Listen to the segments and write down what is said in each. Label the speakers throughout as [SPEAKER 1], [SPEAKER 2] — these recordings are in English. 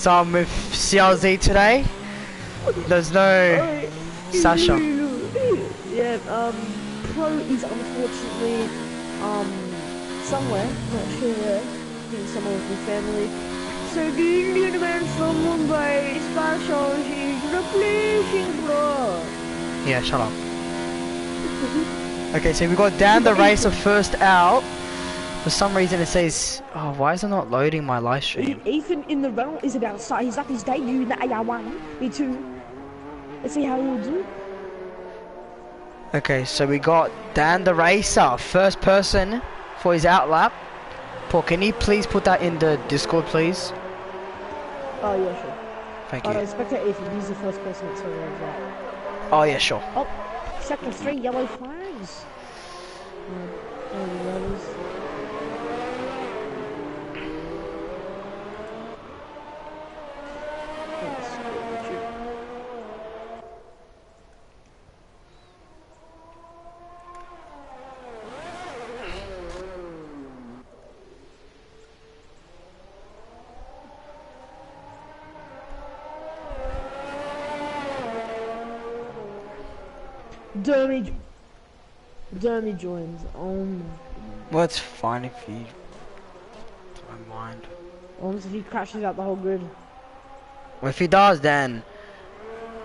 [SPEAKER 1] So I'm with CLZ today. There's no Sasha.
[SPEAKER 2] Yeah, Pro is unfortunately, somewhere, not sure where. I think somewhere with his family. So the Indian man from Mumbai, Sasha, is replacing Pro.
[SPEAKER 1] Yeah, shut up. Okay, so we got down the race of first out. For some reason it says, oh, why is it not loading my live stream?
[SPEAKER 2] Ethan in the round is about to start. He's at his debut in the AR1. Me too. Let's see how he'll do.
[SPEAKER 1] Okay, so we got Dan the Racer, first person for his out lap. Paul, can you please put that in the Discord, please?
[SPEAKER 2] Oh, yeah, sure.
[SPEAKER 1] Thank you.
[SPEAKER 2] Oh, no, Spectre Ethan, he's the first person that saw that.
[SPEAKER 1] Oh, yeah, sure.
[SPEAKER 2] Oh, sector 3, yellow flags. Dermy joins.
[SPEAKER 1] Well, it's fine if you don't mind.
[SPEAKER 2] Almost if he crashes out the whole grid.
[SPEAKER 1] Well, if he does, then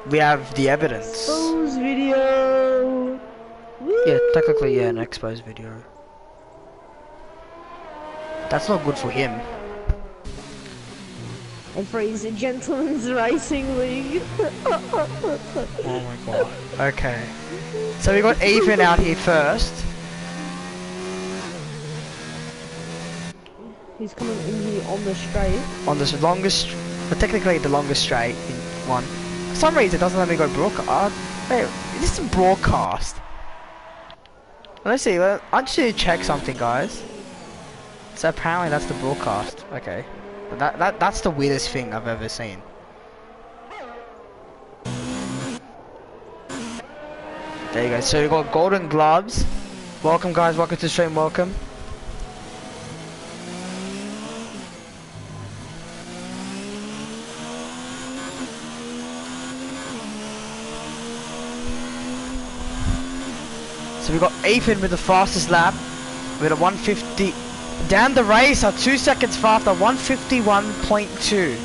[SPEAKER 1] we have the evidence.
[SPEAKER 2] Expose video. Woo!
[SPEAKER 1] Yeah, technically, yeah, an exposed video. That's not good for him.
[SPEAKER 2] And for his Gentleman's Racing League.
[SPEAKER 1] Oh my god. Okay. So we got Ethan out here first.
[SPEAKER 2] He's coming in here on the straight. On
[SPEAKER 1] this longest, but technically the longest straight in one. For some reason it doesn't let me go broadcast. Wait, this is broadcast. Let's see, I just need to check something, guys. So apparently that's the broadcast. Okay. But that's the weirdest thing I've ever seen. There you go. So we got golden gloves. Welcome, guys. Welcome to the stream. Welcome. So we got Ethan with the fastest lap with a 150. Down the race are 2 seconds faster, 151.2.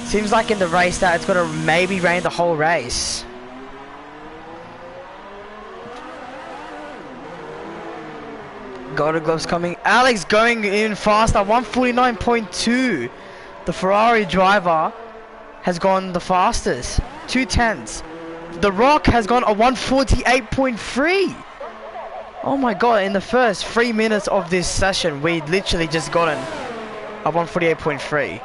[SPEAKER 1] Seems like in the race that it's gonna maybe rain the whole race. Golden gloves coming. Alex going in faster, 149.2. The Ferrari driver has gone the fastest, 2/10. The Rock has gone a 148.3. Oh my god, in the first 3 minutes of this session, we literally just gotten a 148.3.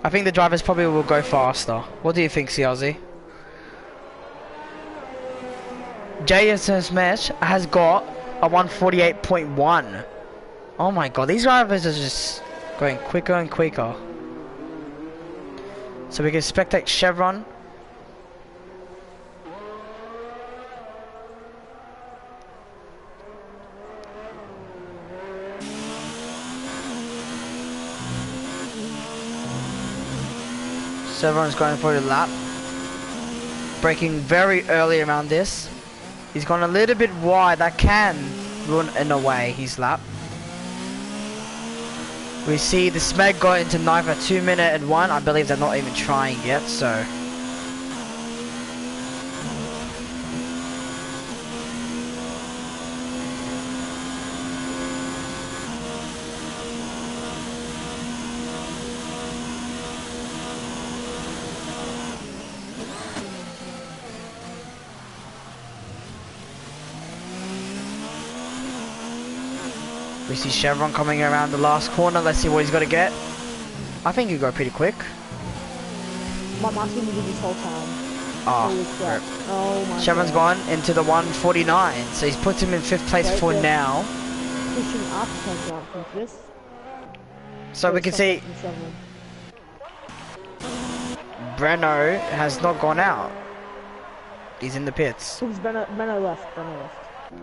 [SPEAKER 1] I think the drivers probably will go faster. What do you think, CLZ? JSS Mesh has got a 148.1. Oh my god, these drivers are just going quicker and quicker. So we can spectate Chevron. Chevron's going for the lap. Braking very early around this. He's gone a little bit wide. That can run in a way his lap. We see the Smeg got into 9th at 2 minutes and 1. I believe they're not even trying yet, so. We see Chevron coming around the last corner. Let's see what he's got to get. I think he'll go pretty quick.
[SPEAKER 2] My mask didn't do this whole time.
[SPEAKER 1] Oh my Chevron's gone into the 149. So he's put him in 5th place for now.
[SPEAKER 2] Pushing up from 5th.
[SPEAKER 1] So we can see Breno has not gone out. He's in the pits.
[SPEAKER 2] Breno left.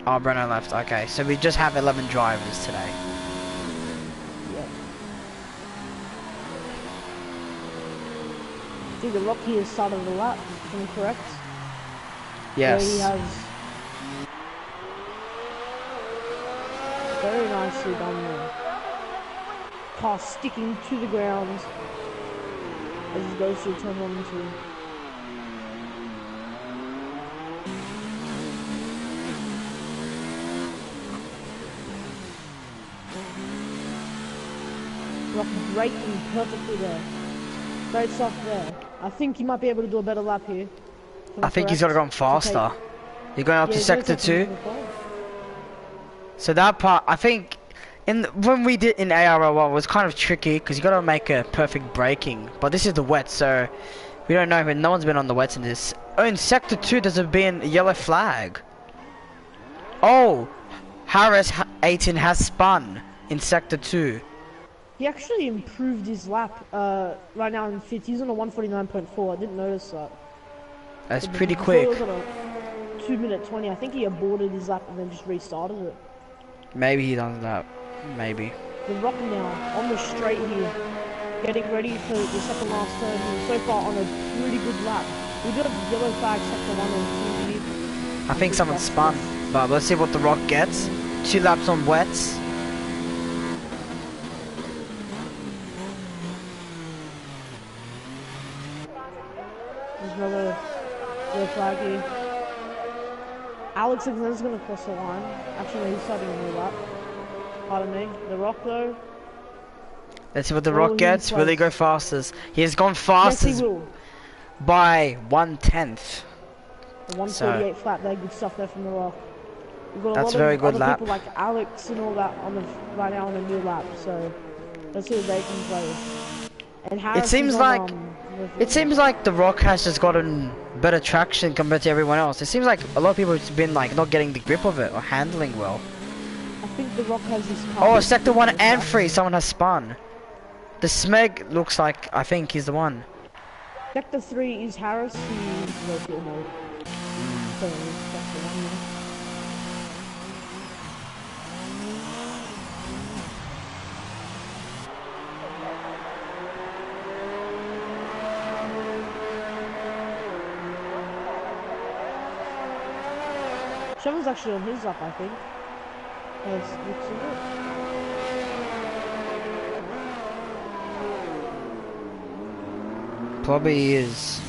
[SPEAKER 1] Oh, Breno left. Okay, so we just have 11 drivers today.
[SPEAKER 2] Yep. think the Rock here started the lap, if I'm correct.
[SPEAKER 1] Yes.
[SPEAKER 2] Where he has very nicely done there. Car sticking to the ground as he goes through turn 1 and 2. Rock braking perfectly there. Great stuff there. I think he might be able to do a better lap here.
[SPEAKER 1] I think he's got to go faster. You're going up to sector 2. So that part, I think, when we did in ARL1 was kind of tricky because you got to make a perfect braking. But this is the wet, so we don't know. But no one's been on the wets in this. Oh, in sector 2, there's been a yellow flag. Oh, Harris 18 has spun in sector 2.
[SPEAKER 2] He actually improved his lap right now in 5th. He's on a 149.4. I didn't notice that.
[SPEAKER 1] That's pretty quick.
[SPEAKER 2] He was on a 2:20. I think he aborted his lap and then just restarted it.
[SPEAKER 1] Maybe he does that. Maybe.
[SPEAKER 2] The Rock now on the straight here, getting ready for the second last turn. He's so far on a pretty good lap. We did a yellow flag sector 1 and 2 here.
[SPEAKER 1] I think someone spun, but let's see what the Rock gets. 2 laps on wets.
[SPEAKER 2] There's another yellow flag here. Alex is going to cross the line. Actually, he's starting a new lap. Pardon me. The Rock, though.
[SPEAKER 1] Let's see what the Rock gets. Will he go fastest? He has gone fastest.
[SPEAKER 2] Yes, he will.
[SPEAKER 1] By 1/10.
[SPEAKER 2] The 148 flat there. Good stuff there from the Rock. We've got
[SPEAKER 1] That's
[SPEAKER 2] a
[SPEAKER 1] a
[SPEAKER 2] lot
[SPEAKER 1] very
[SPEAKER 2] of
[SPEAKER 1] good
[SPEAKER 2] other
[SPEAKER 1] lap.
[SPEAKER 2] people like Alex and all that on the right now on a new lap. So let's see what they can play. And Harris
[SPEAKER 1] It seems like the Rock has just gotten better traction compared to everyone else. It seems like a lot of people have been like not getting the grip of it or handling well.
[SPEAKER 2] I think the Rock has this car.
[SPEAKER 1] Oh, sector 1 and 3, someone has spun. The Smeg looks like, I think he's the one.
[SPEAKER 2] Sector 3 is Harris, who's no fuel mode. So that's the one there. Trevor's actually on his lap, I think. Yes, looks of it.
[SPEAKER 1] Probably is.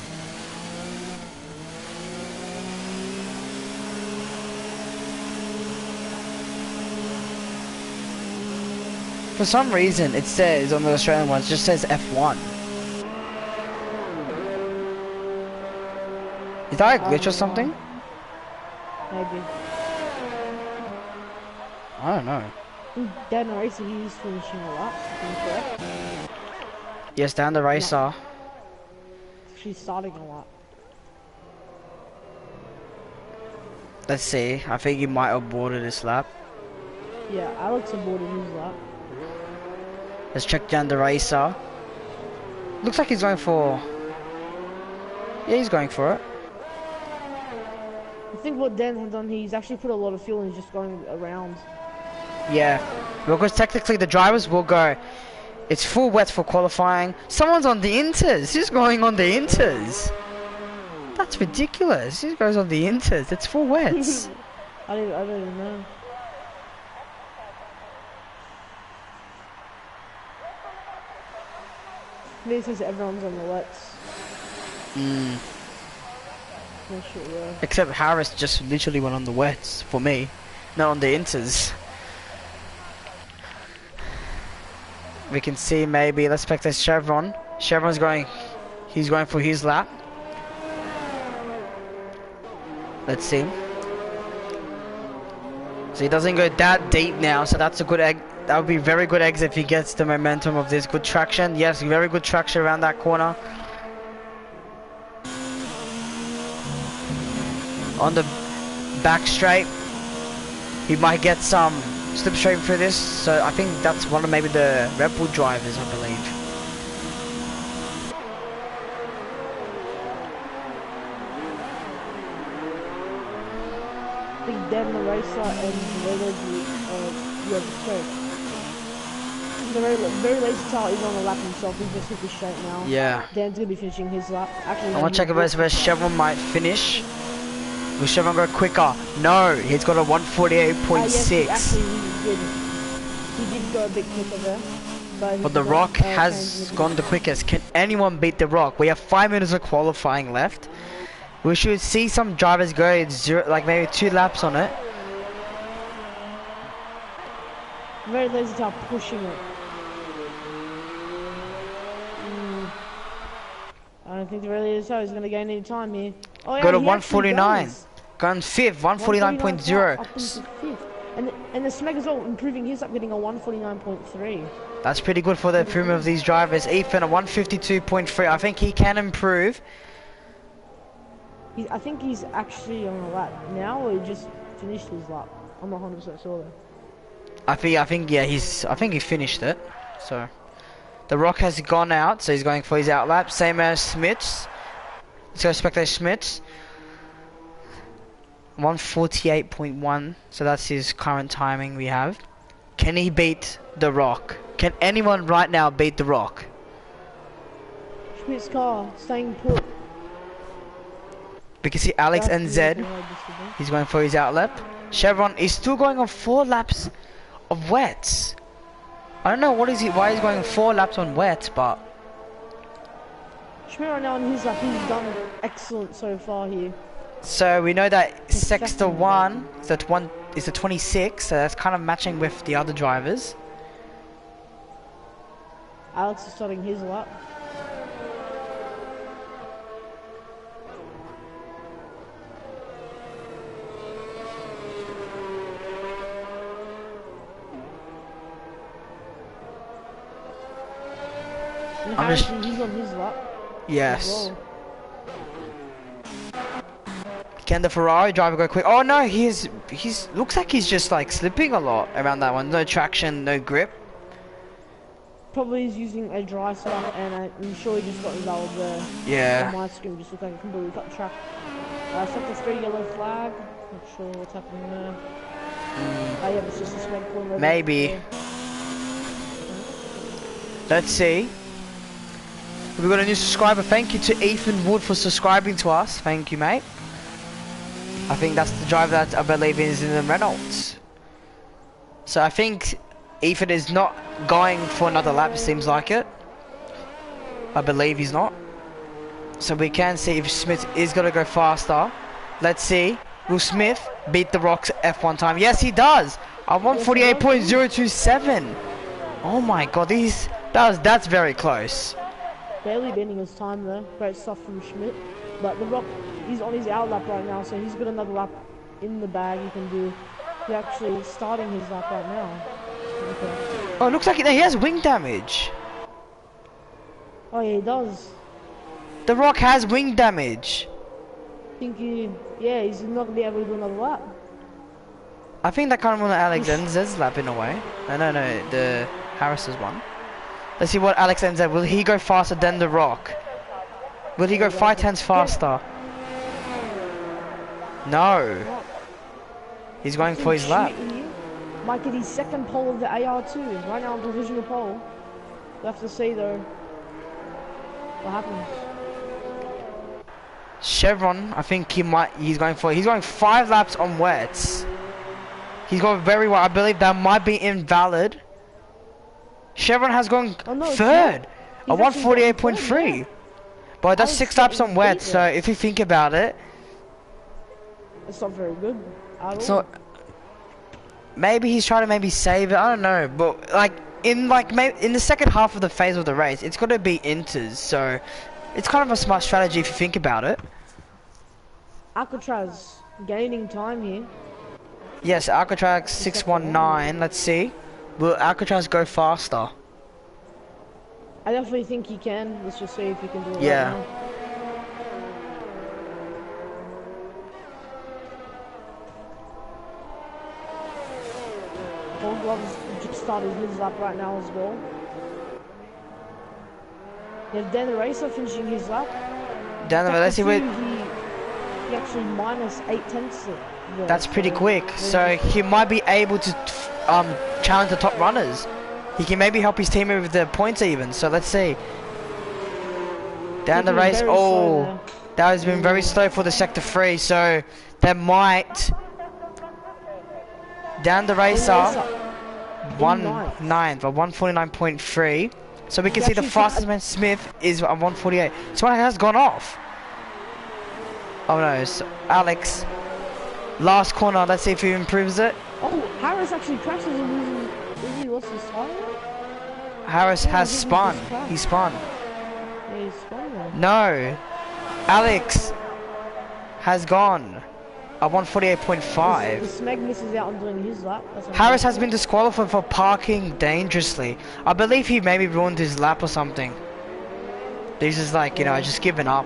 [SPEAKER 1] For some reason, it says on the Australian ones, it just says F1. Is that a glitch or something?
[SPEAKER 2] Maybe.
[SPEAKER 1] I don't know.
[SPEAKER 2] Dan Racer, he's finishing a lap, correct?
[SPEAKER 1] Yes, Dan the Racer.
[SPEAKER 2] She's starting a lap.
[SPEAKER 1] Let's see. I think he might have boarded this lap.
[SPEAKER 2] Yeah, Alex aborted his lap.
[SPEAKER 1] Let's check Dan the Racer. Looks like he's going for... Yeah, he's going for it.
[SPEAKER 2] I think what Dan has done, he's actually put a lot of fuel and he's just going around.
[SPEAKER 1] Yeah, because technically the drivers will go. It's full wet for qualifying. Someone's on the inters. Who's going on the inters? That's ridiculous. Who goes on the inters? It's full wets.
[SPEAKER 2] I don't even know. This is everyone's on the wets. Not sure, yeah.
[SPEAKER 1] Except Harris just literally went on the wets for me, not on the inters. We can see maybe, let's check this Chevron. Chevron's going, he's going for his lap. Let's see. So he doesn't go that deep now, so that's a good egg. That would be very good exit if he gets the momentum of this good traction. Yes, very good traction around that corner. On the back straight, he might get some slipstream through this. So I think that's one of maybe the Red Bull drivers, I believe.
[SPEAKER 2] I think Dan the Racer and Velogy, yeah, sorry. So very lazy style is on the lap himself. He just hit the straight now.
[SPEAKER 1] Yeah.
[SPEAKER 2] Dan's gonna be finishing his lap. Actually,
[SPEAKER 1] I want to check if where Chevron might finish. Will Chevron go quicker? No, he's got a 148.6.
[SPEAKER 2] Yes, actually, he did go a bit quicker there.
[SPEAKER 1] But the Rock has gone the quickest. Can anyone beat the Rock? We have 5 minutes of qualifying left. We should see some drivers go like maybe 2 laps on it.
[SPEAKER 2] Very lazy style pushing it. I don't think the really is so. He's gonna gain any time here. Oh, yeah,
[SPEAKER 1] go to 149. Going 5th, 149.0.
[SPEAKER 2] And the Smeg as well, improving his up, getting a 149.3.
[SPEAKER 1] That's pretty good for the improvement of these drivers. Ethan, a 152.3. I think he can improve.
[SPEAKER 2] I think he's actually on a lap now, or he just finished his lap. I'm not 100% sure though.
[SPEAKER 1] I think yeah, I think he finished it. So the Rock has gone out, so he's going for his out lap, same as Smits. Let's go spectate Smits. 148.1, so that's his current timing we have. Can he beat the Rock? Can anyone right now beat the Rock?
[SPEAKER 2] Schmidt's car staying put.
[SPEAKER 1] We can see Alex NZ. He's going for his out lap. Chevron is still going on 4 laps of wets. I don't know why he's going 4 laps on wets, but
[SPEAKER 2] Schmidt right now on his lap, he's done excellent so far here.
[SPEAKER 1] So we know that Sector 1 is the 26, so that's kind of matching with the other drivers.
[SPEAKER 2] Alex is starting his lap. He's on his lap.
[SPEAKER 1] Yes. Can the Ferrari driver go quick? Oh no, he's looks like he's just like slipping a lot around that one. No traction, no grip.
[SPEAKER 2] Probably he's using a dry spot, and I'm sure he just got involved there.
[SPEAKER 1] Yeah.
[SPEAKER 2] On my screen, just looked like a completely cut track. Sector 3 yellow flag. Not sure what's happening there. Oh yeah, it's just a smoke point.
[SPEAKER 1] Maybe. Let's see. We've got a new subscriber. Thank you to Ethan Wood for subscribing to us. Thank you, mate. I think that's the driver that I believe is in the Reynolds. So I think Ethan is not going for another lap, it seems like it. I believe he's not. So we can see if Smith is going to go faster. Let's see. Will Smith beat the Rock's F1 time? Yes, he does. At 148.027. Oh my god, that's very close.
[SPEAKER 2] Barely bending his time there. Great stuff from Schmidt. But the Rock, he's on his out lap right now, so he's got another lap in the bag he can do. He's actually starting his lap right now. Okay.
[SPEAKER 1] Oh, it looks like he has wing damage.
[SPEAKER 2] Oh yeah, he does.
[SPEAKER 1] The Rock has wing damage.
[SPEAKER 2] I think he's not going to be able to do another lap.
[SPEAKER 1] I think that kind of on Alex Nz's lap in a way. No, the Harris's one. Let's see what Alex Nz, will he go faster than the Rock? Will he go 5 tenths faster? No. He's going for his lap.
[SPEAKER 2] Might get his second pole of the AR2. Right now on provisional pole. We'll have to see though what happens.
[SPEAKER 1] Chevron, I think he's going 5 laps on wets. He's going very well. I believe that might be invalid. Chevron has gone third. A 148.3. Yeah. But that's 6 laps on wet, so if you think about it,
[SPEAKER 2] it's not very good at all.
[SPEAKER 1] So maybe he's trying to save it. I don't know, but in the second half of the phase of the race, it's got to be inters. So it's kind of a smart strategy if you think about it.
[SPEAKER 2] Alcatraz gaining time here.
[SPEAKER 1] Yes, Alcatraz 619. Let's see. Will Alcatraz go faster?
[SPEAKER 2] I definitely think he can. Let's just see if he can do it
[SPEAKER 1] yeah.
[SPEAKER 2] right now. Gold Glove's just started his lap right now as well. You have Dan the Racer finishing his lap.
[SPEAKER 1] Dan, let's see what...
[SPEAKER 2] He actually minus 8 tenths there.
[SPEAKER 1] That's pretty quick. So he might be able to challenge the top runners. He can maybe help his teammate with the points even. So let's see. Down the race. Oh, that has been very slow for the sector 3. So that might. Down the racer. 1/9 or 149.3. So we can see the fastest man Smith is at 148. So it has gone off. Oh no, it's Alex. Last corner, let's see if he improves it.
[SPEAKER 2] Oh, Harris actually crashes and he lost his tire?
[SPEAKER 1] Harris has spun. He spun.
[SPEAKER 2] Yeah, he spun then.
[SPEAKER 1] No. Alex has gone at 148.5.
[SPEAKER 2] The Smeg misses out on doing his lap.
[SPEAKER 1] Harris has been disqualified for parking dangerously. I believe he maybe ruined his lap or something. He's just like, you know, just giving up.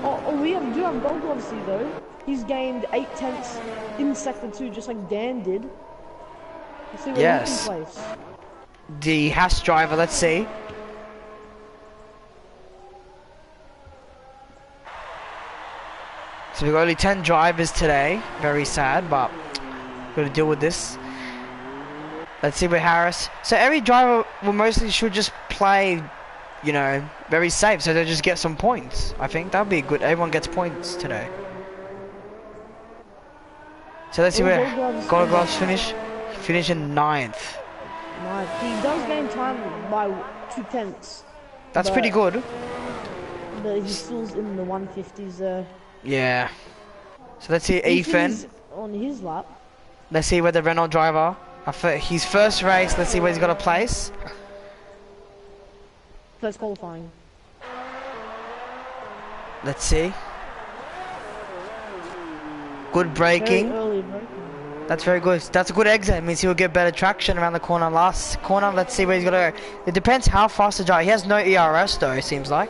[SPEAKER 2] Oh, we do have gold gloves here though. He's gained 8 tenths in sector 2 just like Dan did. Let's see what he can place.
[SPEAKER 1] The Haas driver, let's see. So we've got only 10 drivers today. Very sad, but we've got to deal with this. Let's see with Harris. So every driver will mostly should just play, you know, very safe, so they just get some points. I think that'd be good. Everyone gets points today. So let's see where Gold Gloves finish in 9th.
[SPEAKER 2] He does gain time by 2 tenths.
[SPEAKER 1] That's pretty good.
[SPEAKER 2] But he's still in the 150s there.
[SPEAKER 1] Yeah. So let's see Ethan
[SPEAKER 2] on his lap.
[SPEAKER 1] Let's see where the Renault driver, his first race, let's see where he's got a place.
[SPEAKER 2] First qualifying.
[SPEAKER 1] Let's see. Good braking.
[SPEAKER 2] Very early braking.
[SPEAKER 1] That's very good. That's a good exit. It means he will get better traction around the corner. Last corner, let's see where he's gonna go. It depends how fast the driver. He has no ERS though, it seems like.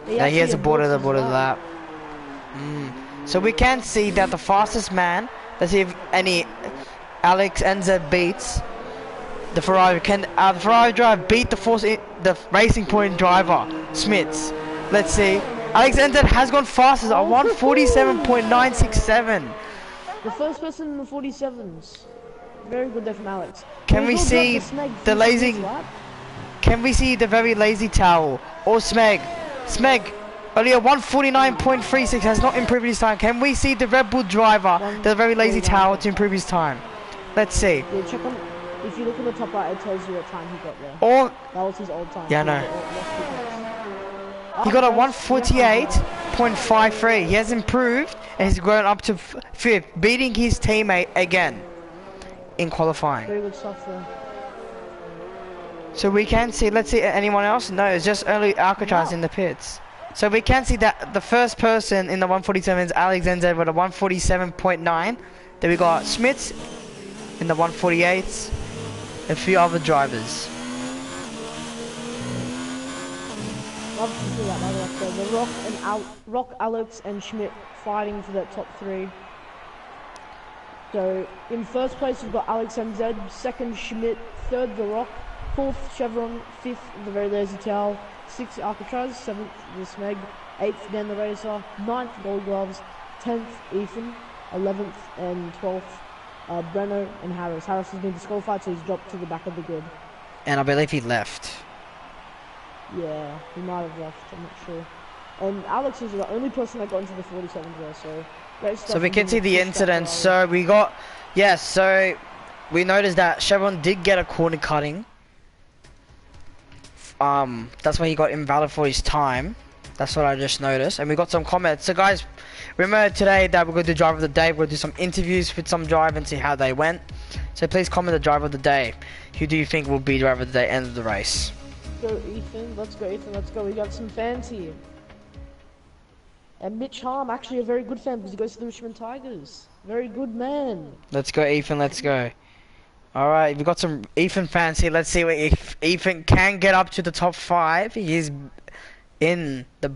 [SPEAKER 1] Yeah, he has a border the lap. So we can see that the fastest man, let's see if any Alex NZ beats the Ferrari. Can the Ferrari driver beat the Racing Point driver, Smits? Let's see. Alex NZ has gone fastest at 147.967.
[SPEAKER 2] The first person in the 47s. Very good there from Alex.
[SPEAKER 1] Can we see the lazy? Can we see the very lazy towel or Smeg? Smeg, only a 149.36 has not improved his time. Can we see the Red Bull driver, the very lazy towel, to improve his time? Let's see.
[SPEAKER 2] Yeah, check on. If you look at the top right, it tells you what time he got there.
[SPEAKER 1] Or
[SPEAKER 2] that was his old time.
[SPEAKER 1] Yeah, no. He got a 148.53. He has improved and he's grown up to 5th, beating his teammate again in qualifying.
[SPEAKER 2] Very good stuff there.
[SPEAKER 1] So we can see, let's see anyone else? No, it's just only Alcatraz in the pits. So we can see that the first person in the 147 is Alex NZ with a 147.9. Then we got Smits in the 148s, and a few other drivers.
[SPEAKER 2] Love to see that, by the way. The Rock, Alex, and Schmidt fighting for that top 3. So in first place we've got Alex NZ, second Schmidt, third The Rock, 4th Chevron, 5th the very lazy towel, 6th Alcatraz, 7th the Smeg, 8th Dan the Racer, 9th Gold Gloves, 10th Ethan, 11th and 12th Breno and Harris. Harris has been disqualified, so he's dropped to the back of the grid.
[SPEAKER 1] And I believe he left.
[SPEAKER 2] Yeah, he might have left, I'm not sure. And Alex is the only person that got into the 47s there, so great stuff.
[SPEAKER 1] So we can see the incidents. So we got, yes, so we noticed that Chevron did get a corner cutting. That's why he got invalid for his time. That's what I just noticed. And we got some comments. So guys, remember today that we're going to do driver of the day. We're going to do some interviews with some driver and see how they went. So please comment the driver of the day. Who do you think will be driver of the day end of the race?
[SPEAKER 2] Go Ethan, let's go Ethan, let's go. We got some fans here. And Mitch Harm, actually a very good fan because he goes to the Richmond Tigers. Very good man.
[SPEAKER 1] Let's go Ethan, let's go. Alright, we've got some Ethan fans here. Let's see if Ethan can get up to the top 5. He is in the...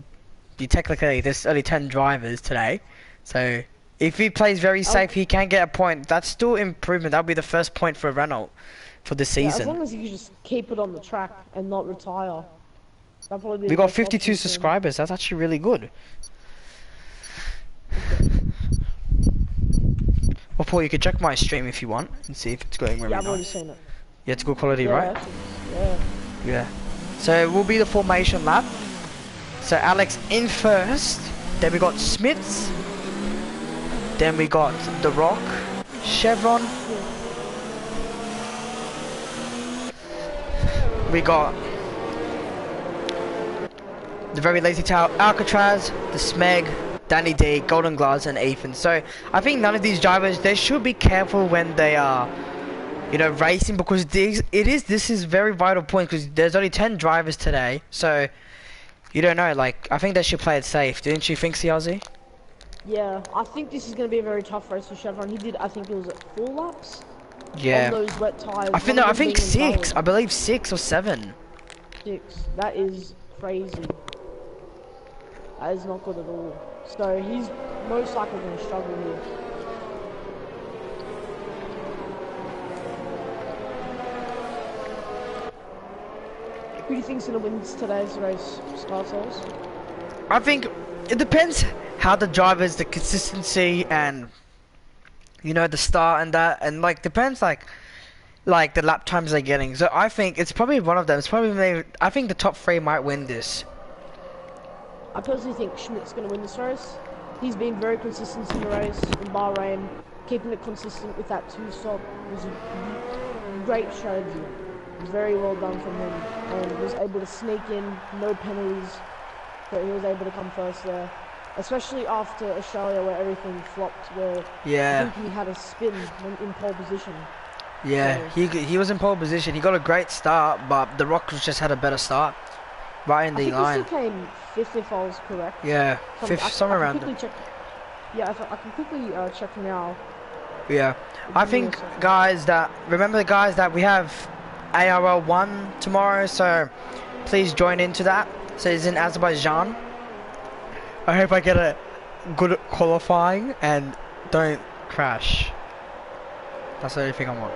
[SPEAKER 1] Technically, there's only 10 drivers today. So, if he plays very safe, he can get a point. That's still improvement. That'll be the first point for Renault for the season.
[SPEAKER 2] Yeah, as long as you can just keep it on the track and not retire.
[SPEAKER 1] We got 52 subscribers. That's actually really good. Well, Paul, you can check my stream if you want and see if it's going where
[SPEAKER 2] I've already seen it.
[SPEAKER 1] Yeah, it's good quality,
[SPEAKER 2] Yeah,
[SPEAKER 1] right?
[SPEAKER 2] yeah.
[SPEAKER 1] Yeah. So it will be the formation lap. So Alex in first. Then we got Smiths. Then we got The Rock, Chevron. We got the very lazy tail, Alcatraz, the Smeg, Danny D, Golden Gloves, and Ethan. So I think none of these drivers, they should be careful when they are, you know, racing, because this is very vital point, because there's only 10 drivers today. So you don't know. Like, I think they should play it safe. Didn't you think, CRZ?
[SPEAKER 2] Yeah, I think this is going to be a very tough race for Chevron. He did, I think it was 4 laps
[SPEAKER 1] Yeah.
[SPEAKER 2] on those wet tyres.
[SPEAKER 1] I think no, I think 6. I believe 6 or 7.
[SPEAKER 2] 6. That is crazy. That is not good at all. So he's most likely going to struggle here. Who do you think's going to win today's race, Scarsols?
[SPEAKER 1] I think it depends how the drivers, the consistency, and you know, the start and that, and like depends like the lap times they're getting. So I think it's probably one of them. It's probably maybe, I think the top 3 might win this.
[SPEAKER 2] I personally think Schmidt's going to win this race. He's been very consistent in the race in Bahrain. Keeping it consistent with that 2-stop was a great strategy. Very well done from him, and was able to sneak in, no penalties, but he was able to come first there. Especially after Australia, where everything flopped, where I think he had a spin when in pole position.
[SPEAKER 1] Yeah, so he was in pole position. He got a great start, but the Rock just had a better start, right in the line.
[SPEAKER 2] I think he came 5th if I was correct.
[SPEAKER 1] Yeah, 5th, somewhere around.
[SPEAKER 2] Yeah, I can quickly check now.
[SPEAKER 1] Yeah, I think guys that remember the guys that we have ARL2 tomorrow, so please join into that. So it's in Azerbaijan. I hope I get a good qualifying and don't crash. That's the only thing I want.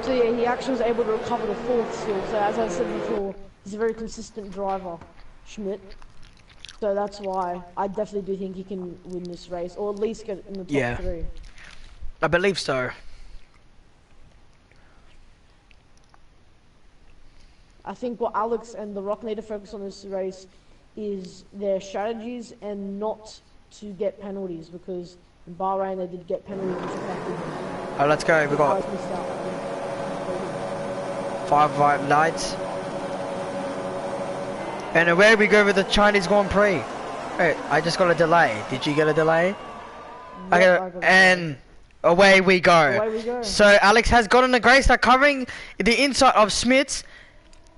[SPEAKER 2] So yeah, he actually was able to recover the 4th still. So as I said before, he's a very consistent driver, Schmidt. So that's why I definitely do think he can win this race, or at least get in the top 3.
[SPEAKER 1] I believe so.
[SPEAKER 2] I think what Alex and The Rock need to focus on this race is their strategies and not to get penalties, because in Bahrain they did get penalties which affected them.
[SPEAKER 1] Oh, let's go. We got 5 white lights. And away we go with the Chinese Grand Prix. Wait, I just got a delay. Did you get a delay?
[SPEAKER 2] Yep,
[SPEAKER 1] and away we go.
[SPEAKER 2] Away we go.
[SPEAKER 1] So Alex has gotten a great start covering the inside of Smiths.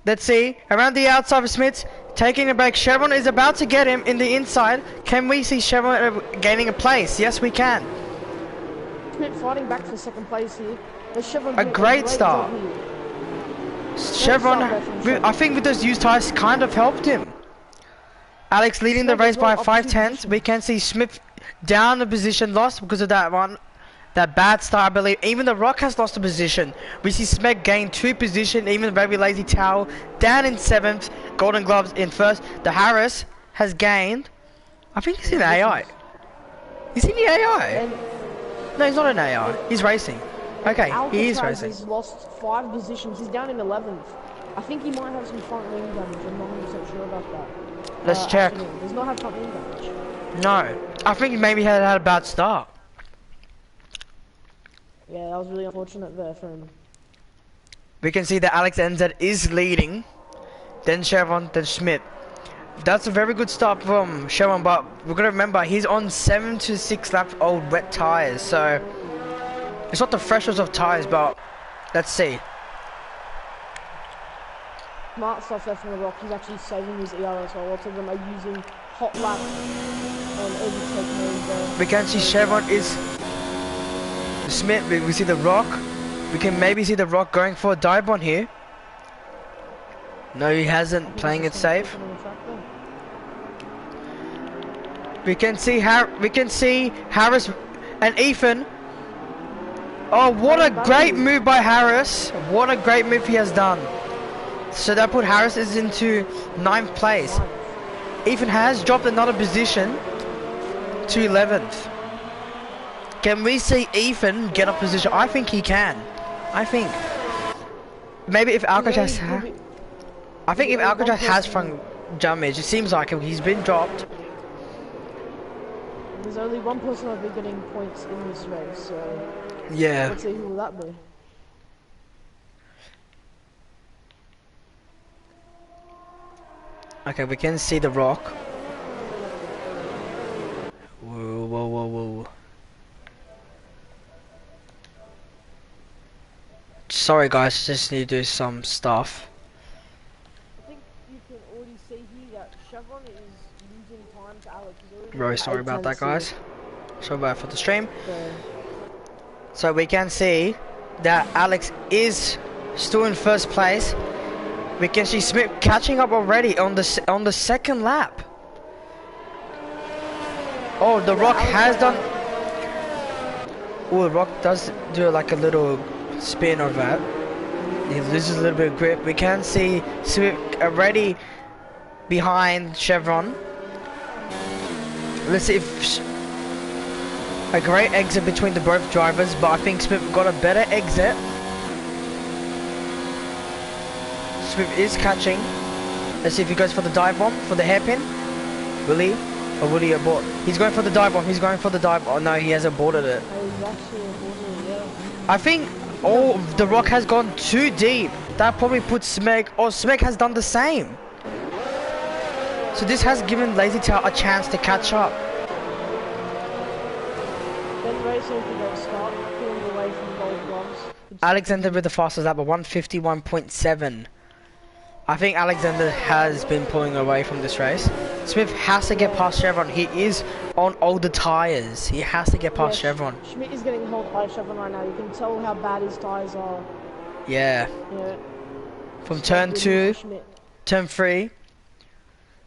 [SPEAKER 1] Let's see, around the outside of Smiths, taking a break. Chevron is about to get him in the inside. Can we see Chevron gaining a place? Yes, we can.
[SPEAKER 2] Smith fighting back for 2nd place here.
[SPEAKER 1] A great start. Chevron, I think with those used tires kind of helped him. Alex leading the race by 5/10. We can see Smith down the position, lost because of that one. That bad start, I believe. Even the Rock has lost a position. We see Smeg gain 2 position. Even the very lazy towel down in 7th. Golden Gloves in 1st. The Harris has gained. I think he's in AI. Is he in the AI? No, he's not in AI. He's racing. Okay, he is racing.
[SPEAKER 2] He's lost 5 positions. He's down in 11th. I think he might have some front wing damage. I'm not 100% sure about that.
[SPEAKER 1] Let's check.
[SPEAKER 2] He does not have front wing damage.
[SPEAKER 1] No, I think he maybe had a bad start.
[SPEAKER 2] Yeah, that was really unfortunate there for him.
[SPEAKER 1] We can see that Alex NZ is leading, then Chevron, then Schmidt. That's a very good start from Chevron, but we're gonna remember he's on 7 to 6 laps old wet tires, so it's not the freshest of tires, but let's see.
[SPEAKER 2] Smart stuff there from The Rock. He's actually saving his ER as well. Lots of them are using hot lap and overtake modes there.
[SPEAKER 1] We can see Chevron is Smith. We see The Rock. We can maybe see The Rock going for a dive on here. No, he hasn't. Playing it safe. We can see Harris and Ethan. Oh, what a great move by Harris! What a great move he has done. So that put Harris is into 9th place. Ethan has dropped another position to 11th. Can we see Ethan get a position? I think he can. I think. Maybe if Alcatraz I think if Alcatraz has front damage, it seems like he's been dropped.
[SPEAKER 2] There's only one person I'll be getting points in this race, so...
[SPEAKER 1] Yeah.
[SPEAKER 2] Let's see who will that be.
[SPEAKER 1] Okay, we can see the rock. Whoa, whoa, whoa, whoa. Sorry guys, just need to do some stuff.
[SPEAKER 2] I think you can already see here that Chevron is losing time to Alex.
[SPEAKER 1] Really sorry about that guys. Sorry about for the stream.
[SPEAKER 2] Okay.
[SPEAKER 1] So we can see that Alex is still in first place. We can see Smith catching up already on the second lap. Oh, the Rock has done. Oh, the Rock does do like a little spin of that. He loses a little bit of grip. We can see Smith already behind Chevron. Let's see if a great exit between the both drivers, but I think Smith got a better exit. Smith is catching. Let's see if he goes for the dive bomb for the hairpin. Will he? Or will he abort? He's going for the dive bomb. He's going for the dive. Oh no, he has aborted it. I think the Rock has gone too deep. That probably puts Smeg. Or Smeg has done the same. So this has given Lazy Tail a chance to catch up.
[SPEAKER 2] Then racing can go start pulling away from gold bombs.
[SPEAKER 1] Alexander with the fastest lap at 151.7. I think Alexander has been pulling away from this race. Smith has to get past Chevron. He is on older tyres. He has to get past Chevron.
[SPEAKER 2] Schmidt is getting held by Chevron right now. You can tell how bad his tyres are.
[SPEAKER 1] Yeah.
[SPEAKER 2] Yeah.
[SPEAKER 1] From turn 2, turn 3.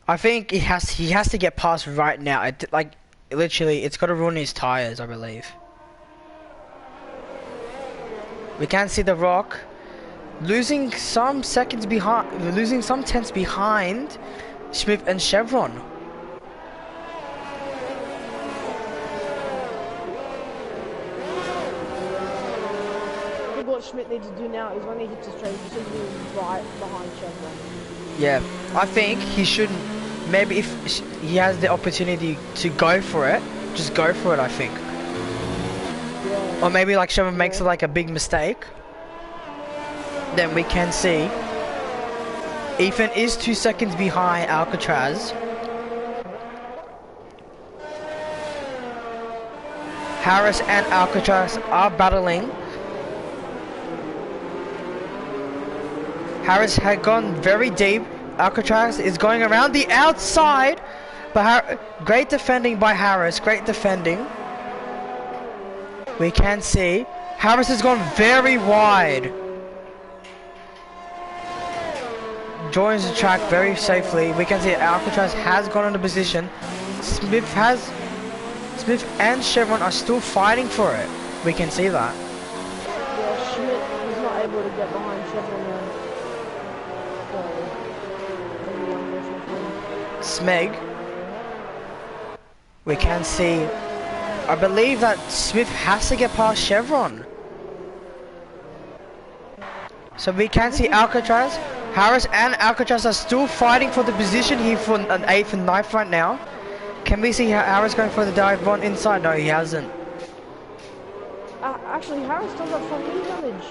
[SPEAKER 1] I think he has to get past right now. Like literally, it's got to ruin his tyres, I believe. We can see the Rock losing some seconds behind, losing some tenths behind Smith and Chevron.
[SPEAKER 2] I think what Schmidt needs to do now is when he hits a straight, he should be right behind Chevron.
[SPEAKER 1] Yeah, I think he shouldn't. Maybe if he has the opportunity to go for it, just go for it, I think.
[SPEAKER 2] Yeah.
[SPEAKER 1] Or maybe like Chevron makes like a big mistake. Then we can see Ethan is 2 seconds behind Alcatraz. Harris and Alcatraz are battling. Harris had gone very deep. Alcatraz is going around the outside, but great defending by Harris. Great defending. We can see Harris has gone very wide. Joins the track very safely. We can see Alcatraz has gone into position. Smith and Chevron are still fighting for it. We can see that.
[SPEAKER 2] Yeah, Schmidt was not able to get behind Chevron there.
[SPEAKER 1] Smeg. We can see. I believe that Smith has to get past Chevron. So we can see Alcatraz. Harris and Alcatraz are still fighting for the position here for an 8th and 9th right now. Can we see Harris going for the dive bomb inside? No, he hasn't.
[SPEAKER 2] Actually, Harris does have front wheel damage.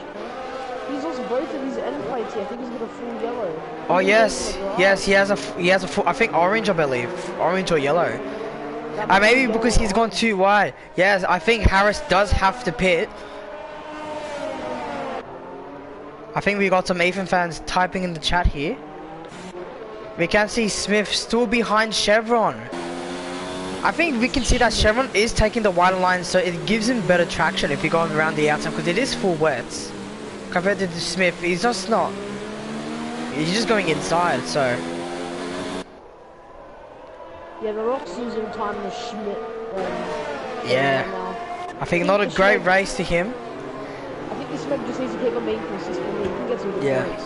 [SPEAKER 2] He's lost both of his end plates here. I think he's got a full yellow.
[SPEAKER 1] Oh yes, yes, he has a full, I think orange, I believe, orange or yellow. Maybe because he's gone too wide. Yes, I think Harris does have to pit. I think we got some Ethan fans typing in the chat here. We can see Smith still behind Chevron. I think we can see that Chevron is taking the wider line, so it gives him better traction if you're going around the outside, because it is full wets. Compared to Smith, he's just not. He's just going inside, so.
[SPEAKER 2] Yeah, the Rock's losing time with Schmidt.
[SPEAKER 1] Yeah. I think not a great race to him.
[SPEAKER 2] I think this Smith just needs to keep on being consistent. He can get some good points.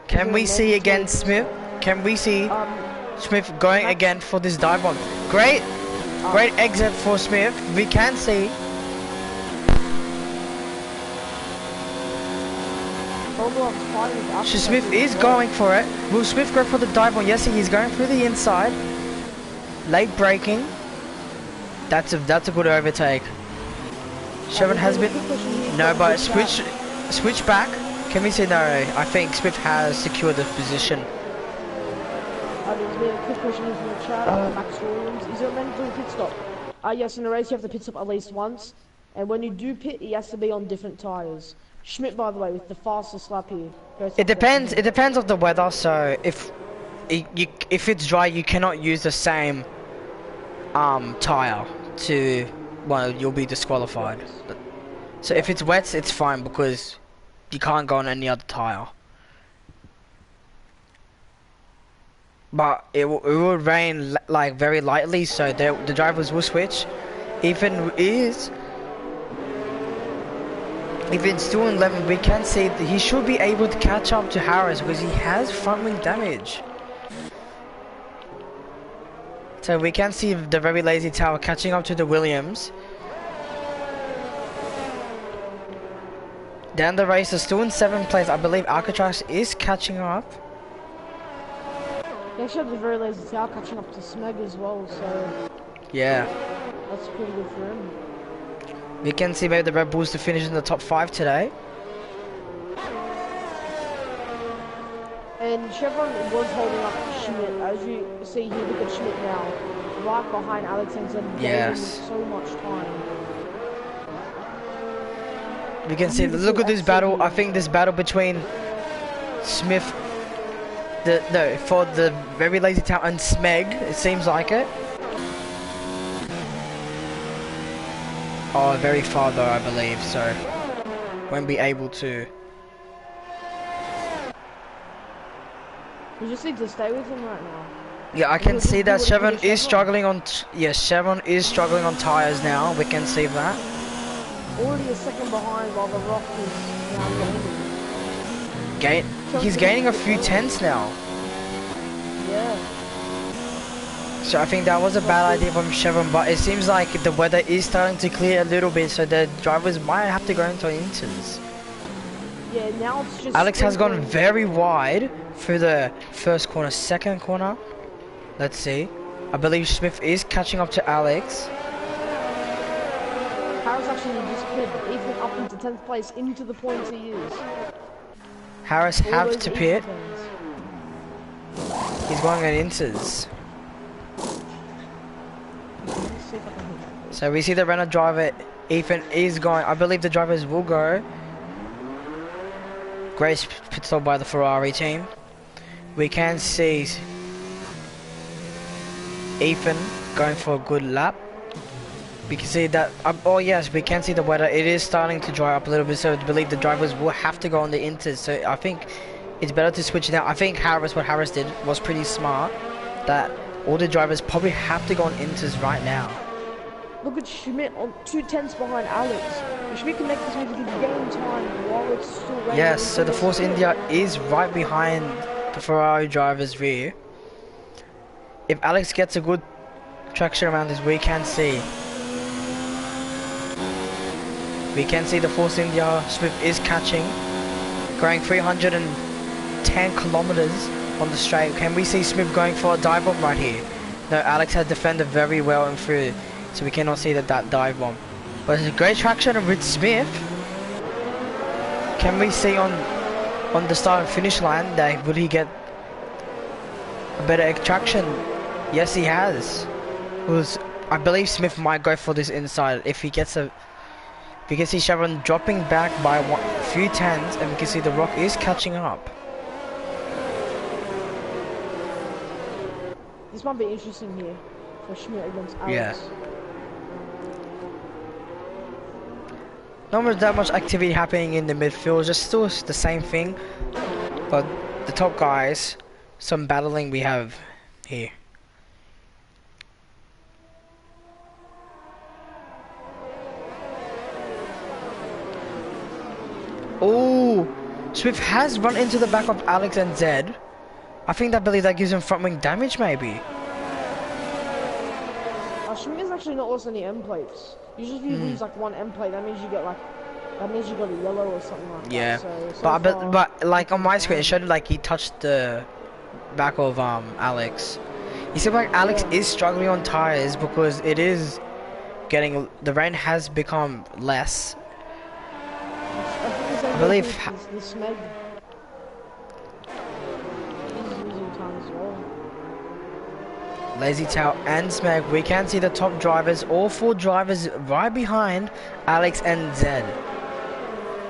[SPEAKER 1] Can we see again Smith? Can we see Smith going again for this dive bomb? Great. Great exit for Smith. We can see. Smith is going for it. Will Smith go for the dive one? Yes, he's going through the inside. Late braking. That's a good overtake. Chevron has been but switch back. Can we say no? I think Smith has secured the position.
[SPEAKER 2] There's been a quick question in the chat. Max Williams, is it meant to do a pit stop? Yes, in a race you have to pit stop at least once, and when you do pit, it has to be on different tyres. Schmidt, by the way, with the fastest lap here.
[SPEAKER 1] It depends. It depends on the weather. So if it's dry, you cannot use the same tyre to. Well, you'll be disqualified. So if it's wet, it's fine because you can't go on any other tyre. But it will rain like very lightly, so the drivers will switch. Even if it's still in 11, we can see that he should be able to catch up to Harris because he has front wing damage. So we can see the very lazy tower catching up to the Williams. Then the race is still in 7th place. I believe Alcatraz is catching up.
[SPEAKER 2] They actually have the very lazy tower catching up to Smeg as well, so...
[SPEAKER 1] Yeah.
[SPEAKER 2] That's pretty good for him.
[SPEAKER 1] We can see maybe the Red Bulls to finish in the top 5 today.
[SPEAKER 2] And Chevron was holding up Schmidt. As you see here, look at Schmidt now. Right behind Alex and gaining so much time.
[SPEAKER 1] We can see, look at this battle. I think this battle between Smith, for the very lazy town and Smeg, it seems like it. Oh, very far though, I believe, so won't be able to.
[SPEAKER 2] You just need to stay with him right now.
[SPEAKER 1] Yeah, I can see that Chevron is struggling on. Yes, Chevron is struggling on tires now. We can see that.
[SPEAKER 2] Already a second behind while the Rock is now
[SPEAKER 1] gaining. He's gaining a few tenths now.
[SPEAKER 2] Yeah.
[SPEAKER 1] So I think that was a bad idea from Chevron, but it seems like the weather is starting to clear a little bit, so the drivers might have to go into inters.
[SPEAKER 2] Yeah, now it's just...
[SPEAKER 1] Alex has gone very wide through the first corner, second corner. Let's see. I believe Smith is catching up to Alex.
[SPEAKER 2] Harris actually just pit even up into 10th place into the points he is.
[SPEAKER 1] Harris have to pit. He's going at inters. So we see the Renault driver, Ethan is going. I believe the drivers will go. Great pit stop by the Ferrari team. We can see Ethan going for a good lap. We can see that, oh yes, we can see the weather. It is starting to dry up a little bit, so I believe the drivers will have to go on the inters. So I think it's better to switch now. I think what Harris did was pretty smart, that all the drivers probably have to go on inters right now.
[SPEAKER 2] Look at Schmidt on 2 tenths behind Alex. If Schmidt can make this move, he can gain time while it's still raining.
[SPEAKER 1] Yes, so the Force India is right behind the Ferrari driver's rear. If Alex gets a good traction around this, we can see the Force India. Smith is catching, going 310 kilometers on the straight. Can we see Smith going for a dive bomb right here? No, Alex has defended very well and through, so we cannot see that dive bomb. But it's a great traction with Smith. Can we see on the start and finish line that will he get a better traction? Yes, he has. I believe Smith might go for this inside if he gets a. We can see Chevron dropping back by a few tenths, and we can see the Rock is catching up.
[SPEAKER 2] This might be interesting here for Schmidt against Alex.
[SPEAKER 1] Yeah. Not that much activity happening in the midfield, just still the same thing. But the top guys, some battling we have here. Oh, Swift has run into the back of Alex and Zed. I believe that gives him front wing damage, maybe.
[SPEAKER 2] Schmidt isn't actually not lost any M plates. Usually if you lose like one M plate, that means you get like, that means you got a yellow or something like
[SPEAKER 1] Yeah.
[SPEAKER 2] that. So
[SPEAKER 1] But like on my screen, it showed like he touched the back of Alex. You see, like Alex is struggling on tires because it is getting, the rain has become less. I believe
[SPEAKER 2] the smeg is losing time as well.
[SPEAKER 1] Lazy Tail and Smeg, we can see the top drivers, all 4 drivers right behind Alex and Zed.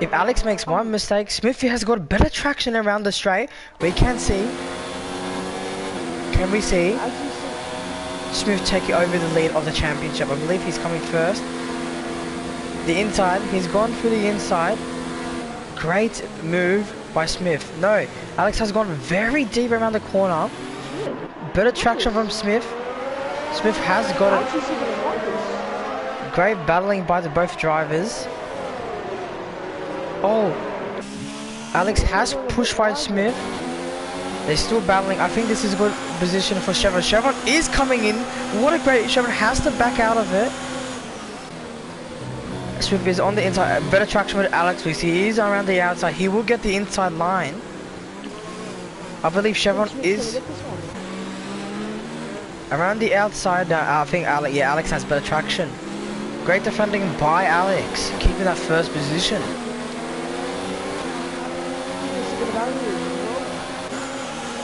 [SPEAKER 1] If Alex makes one mistake, Smithy has got better traction around the straight. We can see. Can we see Smith taking over the lead of the championship? I believe he's coming first. The inside, he's gone through the inside. Great move by Smith. No, Alex has gone very deep around the corner. Better traction from Smith. Smith has got it. Great battling by the both drivers. Oh, Alex has pushed by Smith. They're still battling. I think this is a good position for Chevron. Chevron is coming in. What a great, Chevron has to back out of it. Smith is on the inside. Better traction with Alex. We see he's around the outside. He will get the inside line. I believe Chevron is around the outside. I think Alex has better traction. Great defending by Alex, keeping that first position.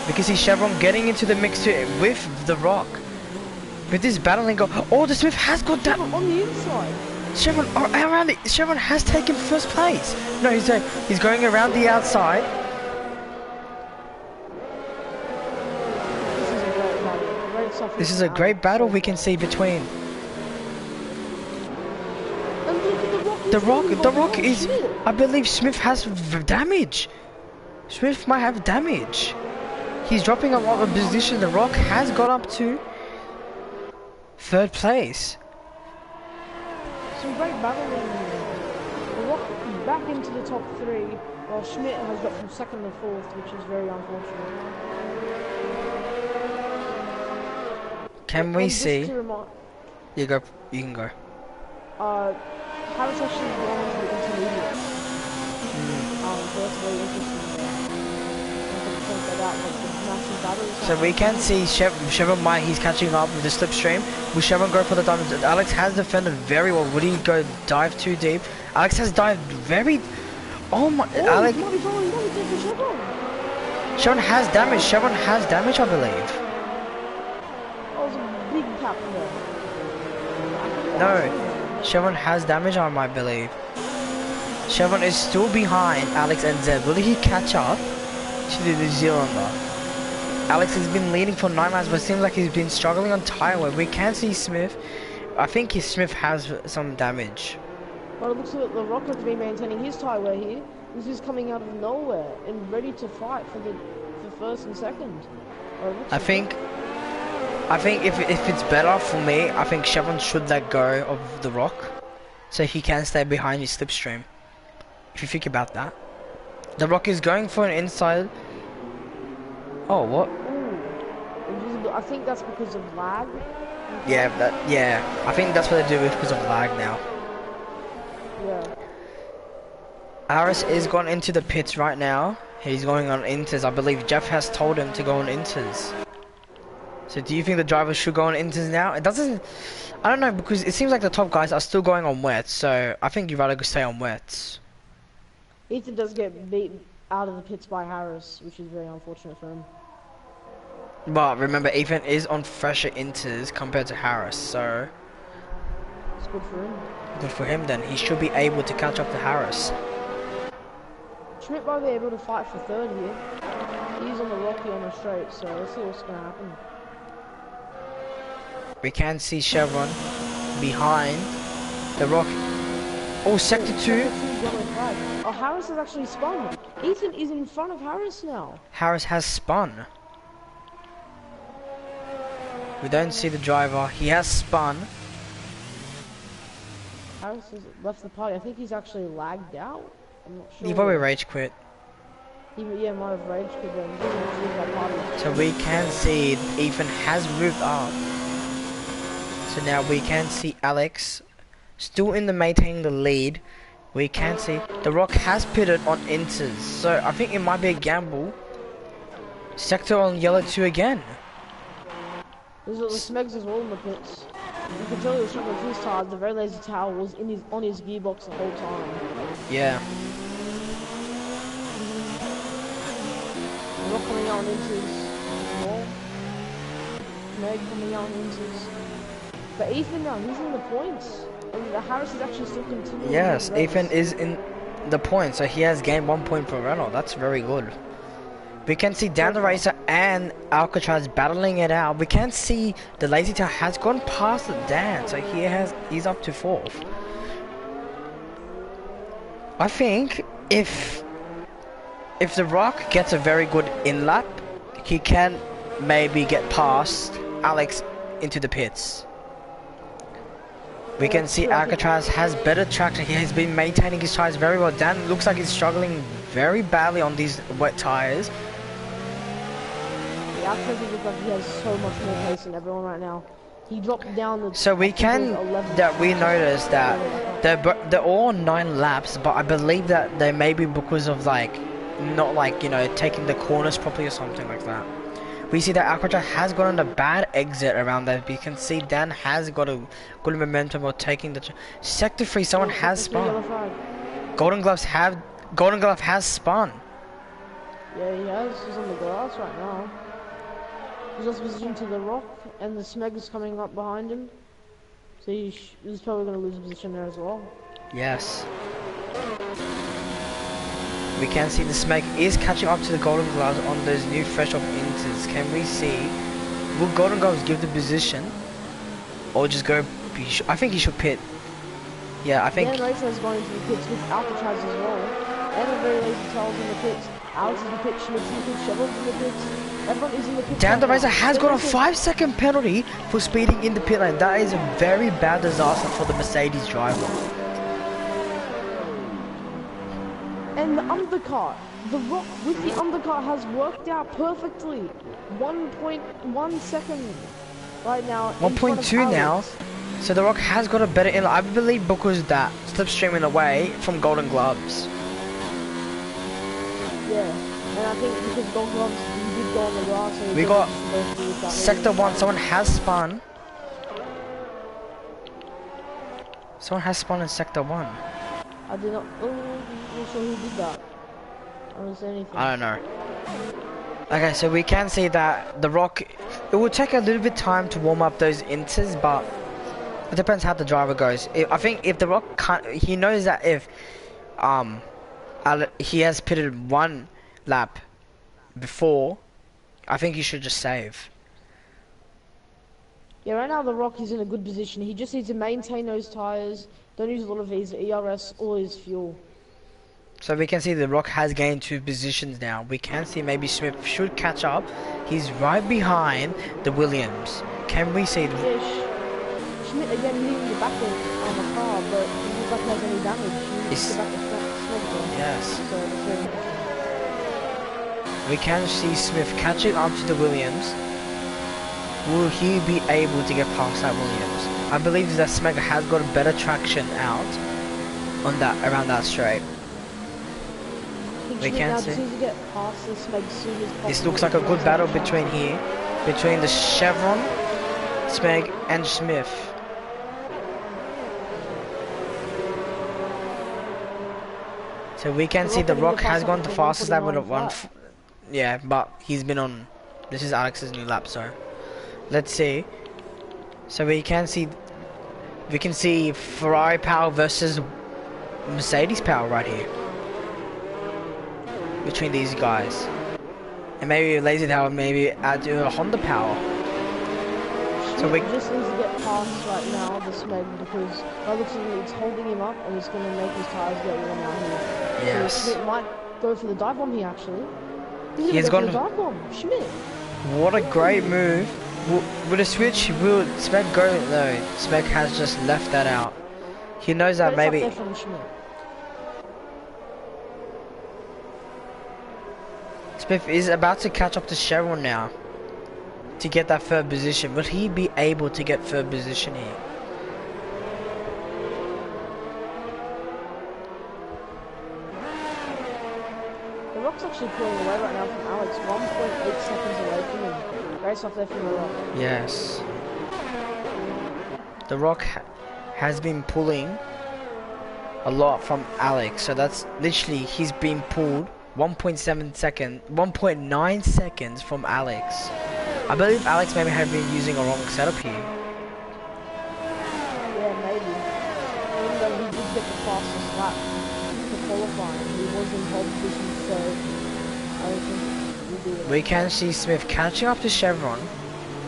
[SPEAKER 1] We can see Chevron getting into the mix with the Rock. With this battling go. Oh, the Smith has got that
[SPEAKER 2] on the inside.
[SPEAKER 1] Chevron around it. Chevron has taken first place. No, he's going around the outside. This is a great battle we can see between. The Rock is. I believe Smith has damage. Smith might have damage. He's dropping a lot of position. The Rock has got up to 3rd place.
[SPEAKER 2] Some great battling. The Rock back into the top 3, while Schmidt has got from 2nd to 4th, which is very unfortunate.
[SPEAKER 1] Can we see? You go. You can go.
[SPEAKER 2] Harris actually won into the intermediate. So that's very interesting.
[SPEAKER 1] So we can see Chevron he's catching up with the slipstream. Will Chevron go for the diamonds? Alex has defended very well. Would he go dive too deep? Alex has dived very. Oh my! Alex. Chevron has damage. Chevron has damage, I believe.
[SPEAKER 2] That was a big tap there.
[SPEAKER 1] No, Chevron has damage, I might believe. Chevron is still behind Alex and Zed. Will he catch up to the New Zealander? Alex has been leading for 9 laps, but it seems like he's been struggling on tire wear. We can see Smith. I think Smith has some damage.
[SPEAKER 2] But it looks like the Rock has been maintaining his tire wear here. This is coming out of nowhere and ready to fight for the 1st and 2nd.
[SPEAKER 1] I think if it's better for me, I think Chevron should let go of the Rock, so he can stay behind his slipstream. If you think about that, the Rock is going for an inside. Oh, what?
[SPEAKER 2] Ooh. I think that's because of lag.
[SPEAKER 1] Yeah, I think that's what they do because of lag now.
[SPEAKER 2] Yeah.
[SPEAKER 1] Aris is going into the pits right now. He's going on inters. I believe Jeff has told him to go on inters. So do you think the driver should go on inters now? It doesn't. I don't know, because it seems like the top guys are still going on wets. So I think you'd rather go stay on wets.
[SPEAKER 2] Ethan does get beaten out of the pits by Harris, which is very unfortunate for him.
[SPEAKER 1] But remember, Ethan is on fresher inters compared to Harris, so
[SPEAKER 2] it's good for him.
[SPEAKER 1] Good for him then. He should be able to catch up to Harris.
[SPEAKER 2] Schmidt might be able to fight for 3rd here. He's on the Rocky on the straight, so let's see what's going to happen.
[SPEAKER 1] We can see Chevron behind the Rocky. Oh, sector 2.
[SPEAKER 2] Oh, Harris has actually spun. Ethan is in front of Harris now.
[SPEAKER 1] Harris has spun. We don't see the driver. He has spun.
[SPEAKER 2] Harris has left the party. I think he's actually lagged out. I'm not sure.
[SPEAKER 1] He probably rage quit.
[SPEAKER 2] He might have rage quit then. He didn't leave that party.
[SPEAKER 1] So we can see Ethan has moved up So now we can see Alex still in the maintaining the lead. We can see The Rock has pitted on inters, so I think it might be a gamble. Sector on yellow 2 again.
[SPEAKER 2] There's the Smegs as well in the pits. You can tell he was struggling with his tire. The very lazy tower was on his gearbox the whole time.
[SPEAKER 1] Yeah.
[SPEAKER 2] The Rock coming out on inters. Well, Meg coming out on inters. But Ethan now, he's in the points. And the Harris is actually still continuing.
[SPEAKER 1] Yes, Ethan is in the points, so he has gained 1 point per Renault. That's very good. We can see Dan the Racer and Alcatraz battling it out. We can see the Lazy Tail has gone past the Dan, so he's up to 4th. I think if The Rock gets a very good in lap, he can maybe get past Alex into the pits. We can see Alcatraz has better traction. He has been maintaining his tires very well. Dan looks like he's struggling very badly on these wet tires.
[SPEAKER 2] Yeah, Alcatraz looks like he has so much more pace than everyone right now. He dropped down the...
[SPEAKER 1] So we noticed that they're all on 9 laps, but I believe that they may be because of not taking the corners properly or something like that. We see that Alcatraz has got on a bad exit around that. We can see Dan has got a good momentum of taking the sector 3. Someone has spun. Golden Glove has spun.
[SPEAKER 2] Yeah, he has. He's on the grass right now. He's lost position to The Rock, and the Smeg is coming up behind him. So he's probably going to lose position there as well.
[SPEAKER 1] Yes. We can see the Smeg is catching up to the Golden Gloves on those new fresh off inters. Can we see, will Golden Gloves give the position or just go? I think he should pit. Yeah, I think.
[SPEAKER 2] Dan Racer is going to the pits with Alcatraz as well. And a very lazy Charles in the pits. Alex is in the pits, Schmidt's in the pits, Chevron's in the pits. Everyone is in the pits.
[SPEAKER 1] Dan the Racer has got a 5-second penalty for speeding in the pit lane. That is a very bad disaster for the Mercedes driver.
[SPEAKER 2] And the undercut, The Rock with the undercut has worked out perfectly. 1.1 second right now.
[SPEAKER 1] 1.2 now. So The Rock has got a better in. I believe because that slipstreaming away from Golden Gloves.
[SPEAKER 2] Yeah, and I think because Golden Gloves did go on the grass. So
[SPEAKER 1] we got Sector 1. Someone has spun. Someone has spun in Sector 1.
[SPEAKER 2] I did not. Oh, I'm not sure who did that. I don't see anything.
[SPEAKER 1] I don't know. Okay, so we can see that The Rock, it will take a little bit time to warm up those inters, but it depends how the driver goes. I think if The Rock can't, he knows that if he has pitted 1 lap before, I think he should just save.
[SPEAKER 2] Yeah, right now The Rock is in a good position. He just needs to maintain those tires. Don't use a lot of his ERS or his fuel.
[SPEAKER 1] So we can see The Rock has gained 2 positions now. We can see maybe Smith should catch up. He's right behind the Williams. Can we see?
[SPEAKER 2] Yeah, Schmidt again hitting the back of the car, but he looks like he has any damage. He's back
[SPEAKER 1] yes.
[SPEAKER 2] So,
[SPEAKER 1] we can see Smith catching up to the Williams. Will he be able to get past that Williams? I believe that Smeg has got a better traction out on that around that straight. We can see. This looks like a good battle between the Chevron, Smeg, and Smith. So we can see The Rock has gone the fastest lap with a 1. Yeah, but he's been on. This is Alex's new lap, so let's see. So we can see Ferrari power versus Mercedes power right here between these guys, and maybe Lazy Tower maybe add to a Honda power. So we
[SPEAKER 2] just needs to get past right now the Smeg because by looks like it's holding him up and it's going to make his tires get warm out here.
[SPEAKER 1] Yes.
[SPEAKER 2] So Schmidt might go for the dive bomb here actually.
[SPEAKER 1] He's gone
[SPEAKER 2] for the dive bomb. Schmidt.
[SPEAKER 1] What a great move. With a switch, will Smeg go? No, Smeg has just left that out. He knows that maybe. Smith is about to catch up to Cheryl now. to get that third position. Will he be able to get third position here?
[SPEAKER 2] The Rock's actually pulling away right now from Alex, 1.8 seconds away from him. Race off there from the Rock.
[SPEAKER 1] Yes. The Rock has been pulling a lot from Alex, so that's literally, he's been pulled 1.9 seconds from Alex. I believe Alex maybe had been using a wrong setup here.
[SPEAKER 2] Yeah, maybe. Even though he did get the fastest lap for qualifying, he was in pole position, so I don't think we'll be able
[SPEAKER 1] We can see Smith catching up to Chevron.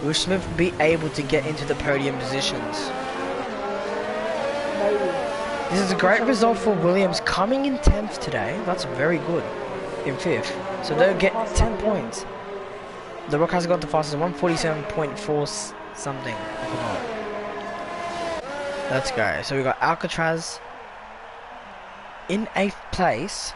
[SPEAKER 1] Will Smith be able to get into the podium positions?
[SPEAKER 2] maybe.
[SPEAKER 1] This is a great result for Williams, coming in 10th today. That's very good. In 5th. So they'll get 10 points. The Rock has got the fastest, 147.4 something. I forgot. Let's go. So we got Alcatraz in 8th place.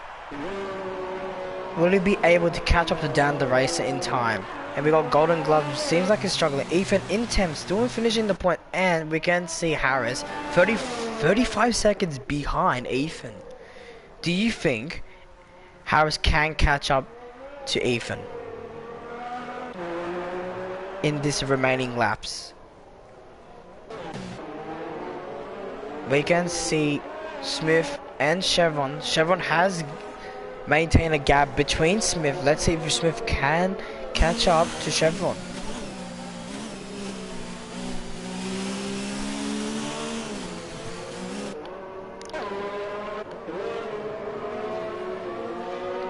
[SPEAKER 1] Will he be able to catch up to Dan the Racer in time? And we got Golden Glove, seems like he's struggling. Ethan in 10th, still finishing the point. And we can see Harris 35 seconds behind Ethan. Do you think Harris can catch up to Ethan in this remaining laps? We can see Smith and Chevron. Chevron has maintained a gap between Smith. Let's see if Smith can catch up to Chevron.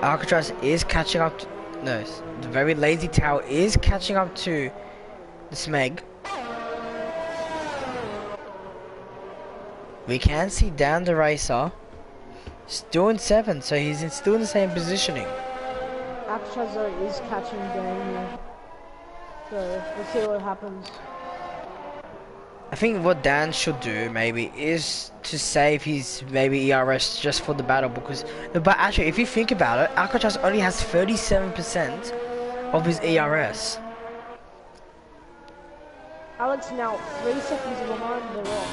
[SPEAKER 1] Alcatraz is catching up to, no, the very lazy Tower is catching up to the Smeg. We can see Dan the Racer still in 7th, so he's still in the same positioning.
[SPEAKER 2] Alcatraz is catching Dan here. So we'll see what happens.
[SPEAKER 1] I think what Dan should do maybe is to save his maybe ERS just for the battle, because but actually if you think about it, Alcatraz only has 37% of his ERS.
[SPEAKER 2] Alex now 3 seconds behind the Rock.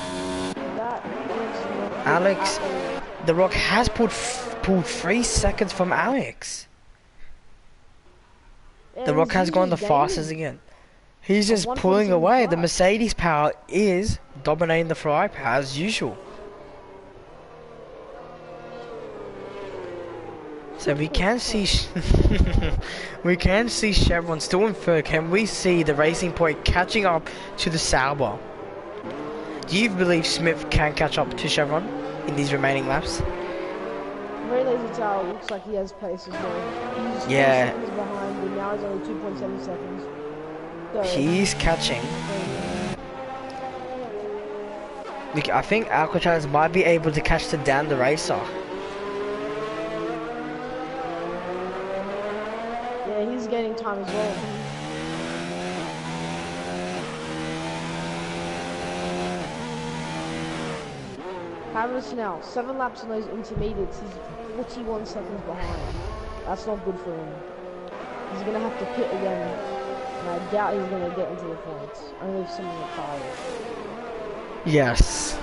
[SPEAKER 2] That is not
[SPEAKER 1] Alex,
[SPEAKER 2] at all.
[SPEAKER 1] the Rock has pulled 3 seconds from Alex.
[SPEAKER 2] Yeah,
[SPEAKER 1] The Rock has
[SPEAKER 2] he's
[SPEAKER 1] gone the
[SPEAKER 2] just
[SPEAKER 1] fastest
[SPEAKER 2] gaining.
[SPEAKER 1] again. He's just pulling away. The Mercedes power is dominating the Ferrari power as usual. So we can see we can see Chevron still in 3rd. Can we see the Racing Point catching up to the Sauber? Do you believe Smith can catch up to Chevron in these remaining laps?
[SPEAKER 2] Very lazy Tower looks like he has pace as well. He's 2
[SPEAKER 1] Yeah.
[SPEAKER 2] seconds behind, but now he's only 2.7 seconds. So,
[SPEAKER 1] He's catching. I think Alcatraz might be able to catch the Dan the Racer.
[SPEAKER 2] yeah, he's gaining time as well. Harris now, 7 laps on those intermediates, he's 41 seconds behind. That's not good for him. He's gonna have to pit again, and I doubt he's gonna get into the points. Only if someone retires.
[SPEAKER 1] Yes.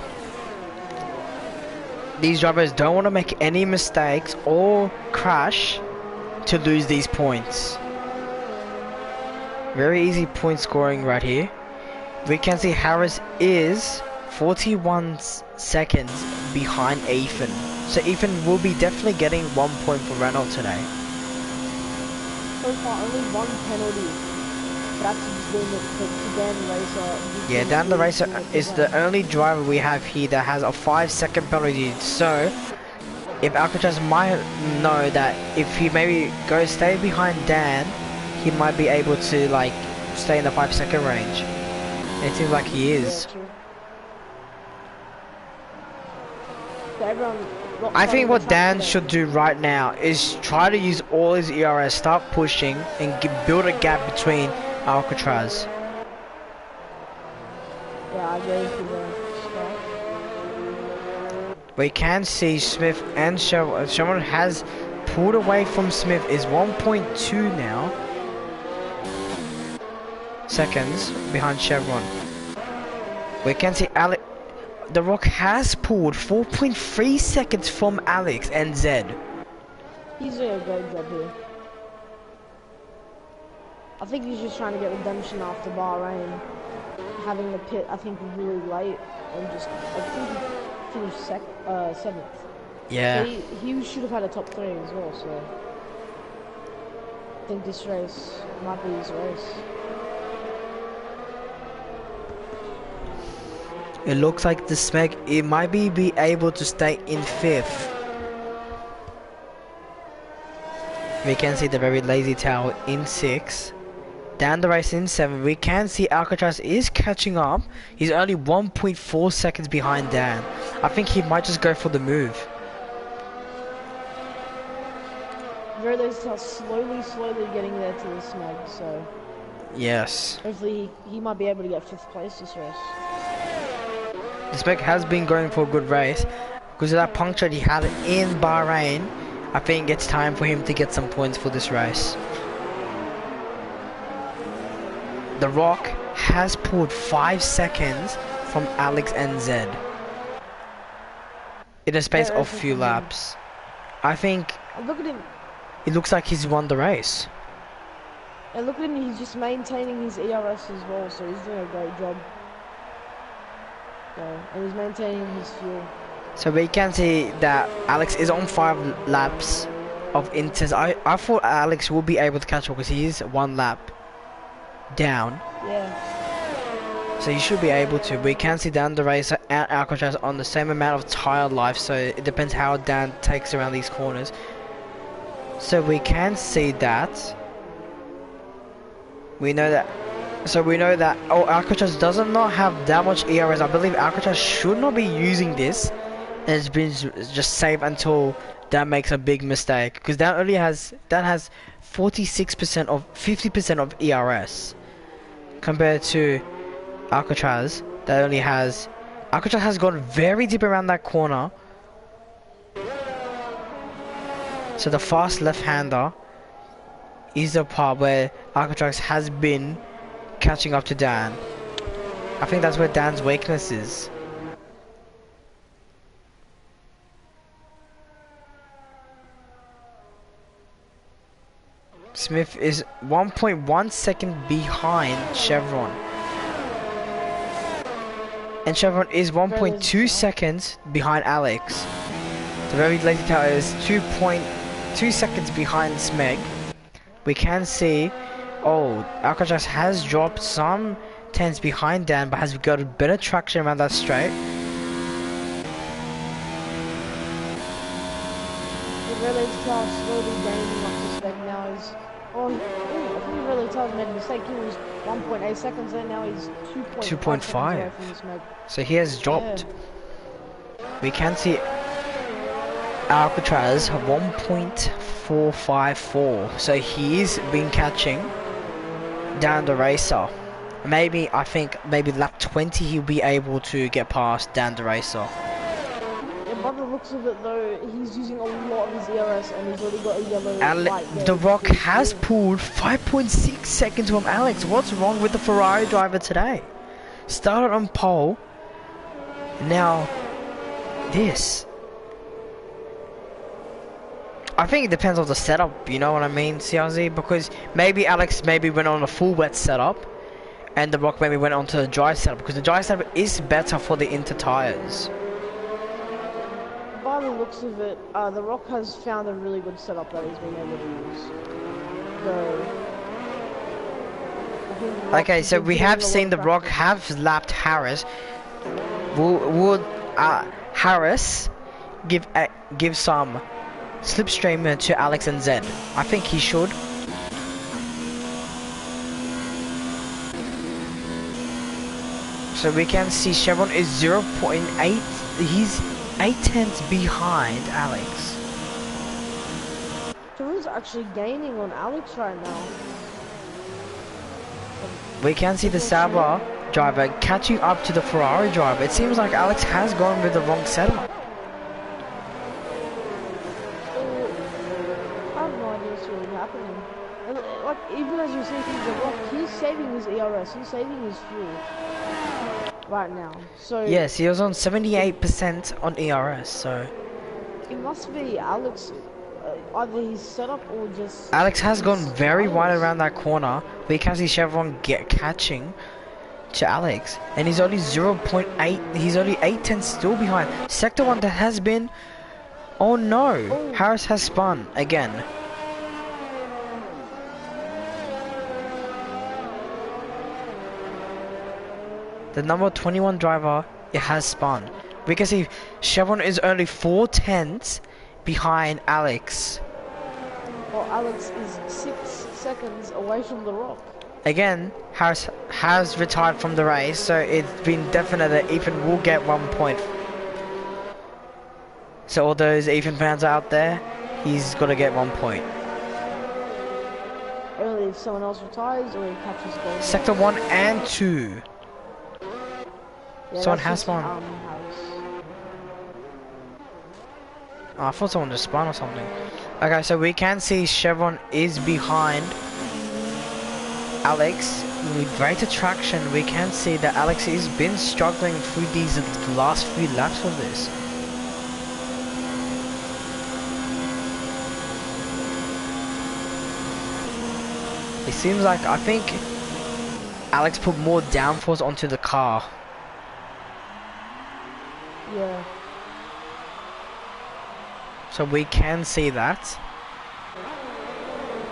[SPEAKER 1] These drivers don't want to make any mistakes or crash to lose these points. Very easy point scoring right here. We can see Harris is 41 seconds behind Ethan. So Ethan will be definitely getting 1 point for Renault today.
[SPEAKER 2] So far, only 1 penalty. That's just doing it to Dan the Racer.
[SPEAKER 1] Yeah, Dan the Racer is the only driver we have here that has a 5-second penalty. So if Alcatraz might know that if he maybe stay behind Dan, he might be able to like stay in the 5-second range. It seems like he is. I think what Dan should do right now is try to use all his ERS, start pushing and build a gap between Alcatraz.
[SPEAKER 2] Yeah, I agree with you there.
[SPEAKER 1] We can see Smith and Chevron has pulled away from Smith, is 1.2 now. seconds behind Chevron. We can see The Rock has pulled 4.3 seconds from Alex and Zed.
[SPEAKER 2] He's doing a great job here. I think he's just trying to get redemption after Bahrain. Having the pit, I think, really late. And just, I think he finished 7th.
[SPEAKER 1] Yeah.
[SPEAKER 2] So he should have had a top 3 as well, so. I think this race might be his race.
[SPEAKER 1] It looks like the Smeg, it might be able to stay in 5th. We can see the very lazy Tower in 6. Down the race in 7. We can see Alcatraz is catching up. He's only 1.4 seconds behind Dan. I think he might just go for the move.
[SPEAKER 2] Very lazy Tower slowly getting there to the Smeg, so.
[SPEAKER 1] Yes.
[SPEAKER 2] Hopefully he might be able to get 5th place this race.
[SPEAKER 1] The Smeg has been going for a good race. Because of that puncture he had in Bahrain, I think it's time for him to get some points for this race. The Rock has pulled 5 seconds from Alex and Zed in a space of few laps. I think
[SPEAKER 2] Look at him.
[SPEAKER 1] it looks like he's won the race.
[SPEAKER 2] And look at him, he's just maintaining his ERS as well, so he's doing a great job. So, and he's maintaining his fuel.
[SPEAKER 1] So we can see that Alex is on 5 laps of intense. I thought Alex would be able to catch up because he is 1 lap down.
[SPEAKER 2] Yeah.
[SPEAKER 1] So you should be able to. We can see Dan the Racer and Alcatraz on the same amount of tire life, so it depends how Dan takes around these corners. So we can see that. We know that. So we know that. Oh, Alcatraz does not have that much ERS. I believe Alcatraz should not be using this, and it's been just save until Dan makes a big mistake. Because Dan has 46% of 50% of ERS compared to Alcatraz that only has. Alcatraz has gone very deep around that corner. So the fast left-hander is the part where Alcatraz has been catching up to Dan. I think that's where Dan's weakness is. Smith is 1.1 second behind Chevron. And Chevron is 1.2 seconds behind Alex. The very lazy tower is 2.2 seconds behind Smeg. We can see, oh, Alcatraz has dropped some tenths behind Dan, but has got a better traction around that straight.
[SPEAKER 2] The Relay Tower slowly gaining up to Smeg now. He's, I think the Relay Tower made a mistake. He was 1.8 seconds there, now he's 2.5 away from the Smeg.
[SPEAKER 1] So he has dropped. Yeah. We can see Alcatraz 1.454. So he's been catching Dan the Racer. Maybe, I think, maybe lap 20 he'll be able to get past Dan the Racer.
[SPEAKER 2] Yeah, by the looks of it though, he's using a lot of his ERS and he's already got a yellow light there.
[SPEAKER 1] The Rock has pulled 5.6 seconds from Alex. What's wrong with the Ferrari driver today? Started on pole. Now, this. I think it depends on the setup, you know what I mean, CRZ? Because maybe Alex went on a full wet setup, and the Rock maybe went onto the dry setup, because the dry setup is better for the inter tires.
[SPEAKER 2] By the looks of it, the Rock has found a really good setup that he's been able to use.
[SPEAKER 1] Okay, so we have seen the Rock have lapped Harris. Would Harris give some slipstream to Alex and Zed? I think he should. So we can see Chevron is 0.8. He's 8 tenths behind Alex.
[SPEAKER 2] Chevron's actually gaining on Alex right now.
[SPEAKER 1] We can see the Sauber driver catching up to the Ferrari driver. It seems like Alex has gone with the wrong setup.
[SPEAKER 2] And, like, even as you see things the Rock, he's saving his ERS, he's saving his fuel right now. So
[SPEAKER 1] Yes, he was on 78% on ERS, so...
[SPEAKER 2] it must be Alex, either his setup or just...
[SPEAKER 1] Alex has gone
[SPEAKER 2] his
[SPEAKER 1] very wide
[SPEAKER 2] tires.
[SPEAKER 1] around that corner. We can see Chevron catching to Alex, and he's only 0.8. He's only 8 tenths still behind. Sector 1 that has been. Oh no!
[SPEAKER 2] Oh.
[SPEAKER 1] Harris has spun again. The number 21 driver, it has spun. We can see Chevron is only 4 tenths behind Alex.
[SPEAKER 2] Well, Alex is 6 seconds away from the Rock.
[SPEAKER 1] Again, Harris has retired from the race, so it's been definite that Ethan will get 1 point. So all those Ethan fans out there, he's got to get 1 point.
[SPEAKER 2] Only if someone else retires or he catches gold.
[SPEAKER 1] Sector 1 and 2.
[SPEAKER 2] Yeah,
[SPEAKER 1] Someone
[SPEAKER 2] that's
[SPEAKER 1] has
[SPEAKER 2] just,
[SPEAKER 1] spun.
[SPEAKER 2] Harris.
[SPEAKER 1] Oh, I thought someone just spun or something. Okay, so we can see Chevron is behind Alex. With greater traction, we can see that Alex has been struggling through these last few laps of this. It seems like, I think Alex put more downforce onto the car.
[SPEAKER 2] Yeah.
[SPEAKER 1] So we can see that.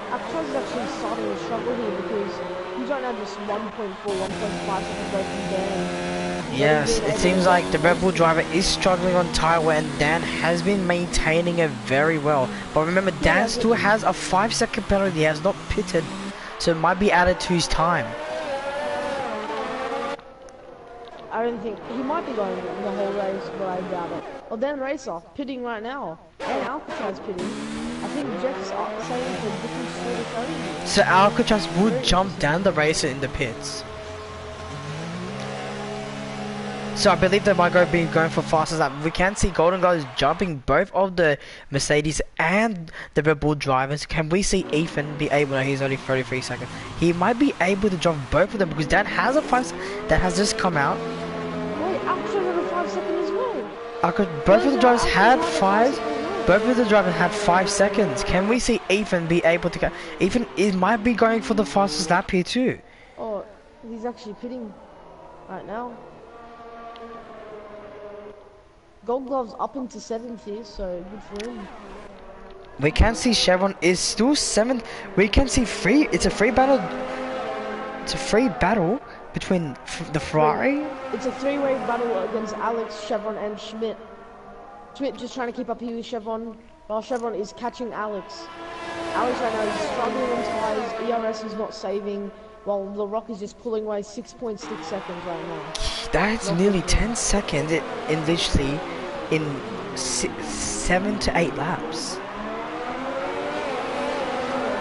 [SPEAKER 2] Actros is actually starting to struggle here because he's right now just 1.4, 1.5 seconds away from Dan.
[SPEAKER 1] Yes, it seems like the Red Bull driver is struggling on tyre wear, and Dan has been maintaining it very well. But remember, Dan still has a 5-second penalty. He has not pitted, so it might be added to his time.
[SPEAKER 2] I don't think he might be going the whole race, but I doubt it. Well, Dan Racer pitting right now, and Alcatraz pitting. I think Jeff's saying for different sort of coding.
[SPEAKER 1] So Alcatraz would jump down the racer in the pits. So I believe they might be going for fastest lap. We can see Golden Guy is jumping both of the Mercedes and the Red Bull drivers. Can we see Ethan be able? No, he's only 33 seconds. He might be able to jump both of them because Dan has a 5 that has just come out.
[SPEAKER 2] Wait, Alcatraz had a 5-second as well.
[SPEAKER 1] Both of the drivers had 5. Both of the drivers had 5 seconds. Can we see Ethan be able to get? Ethan might be going for the fastest lap here too.
[SPEAKER 2] Oh, he's actually pitting right now. Gold Glove's up into 7th here, so good for him.
[SPEAKER 1] We can see Chevron is still 7th. We can see it's a free battle. It's a free battle between the Ferrari.
[SPEAKER 2] It's a 3-way battle against Alex, Chevron, and Schmidt. Schmidt just trying to keep up here with Chevron, while Chevron is catching Alex. Alex right now is struggling on tyres, ERS is not saving, while the Rock is just pulling away 6.6 seconds right now.
[SPEAKER 1] That's nearly 10 seconds in literally in 7 to 8 laps.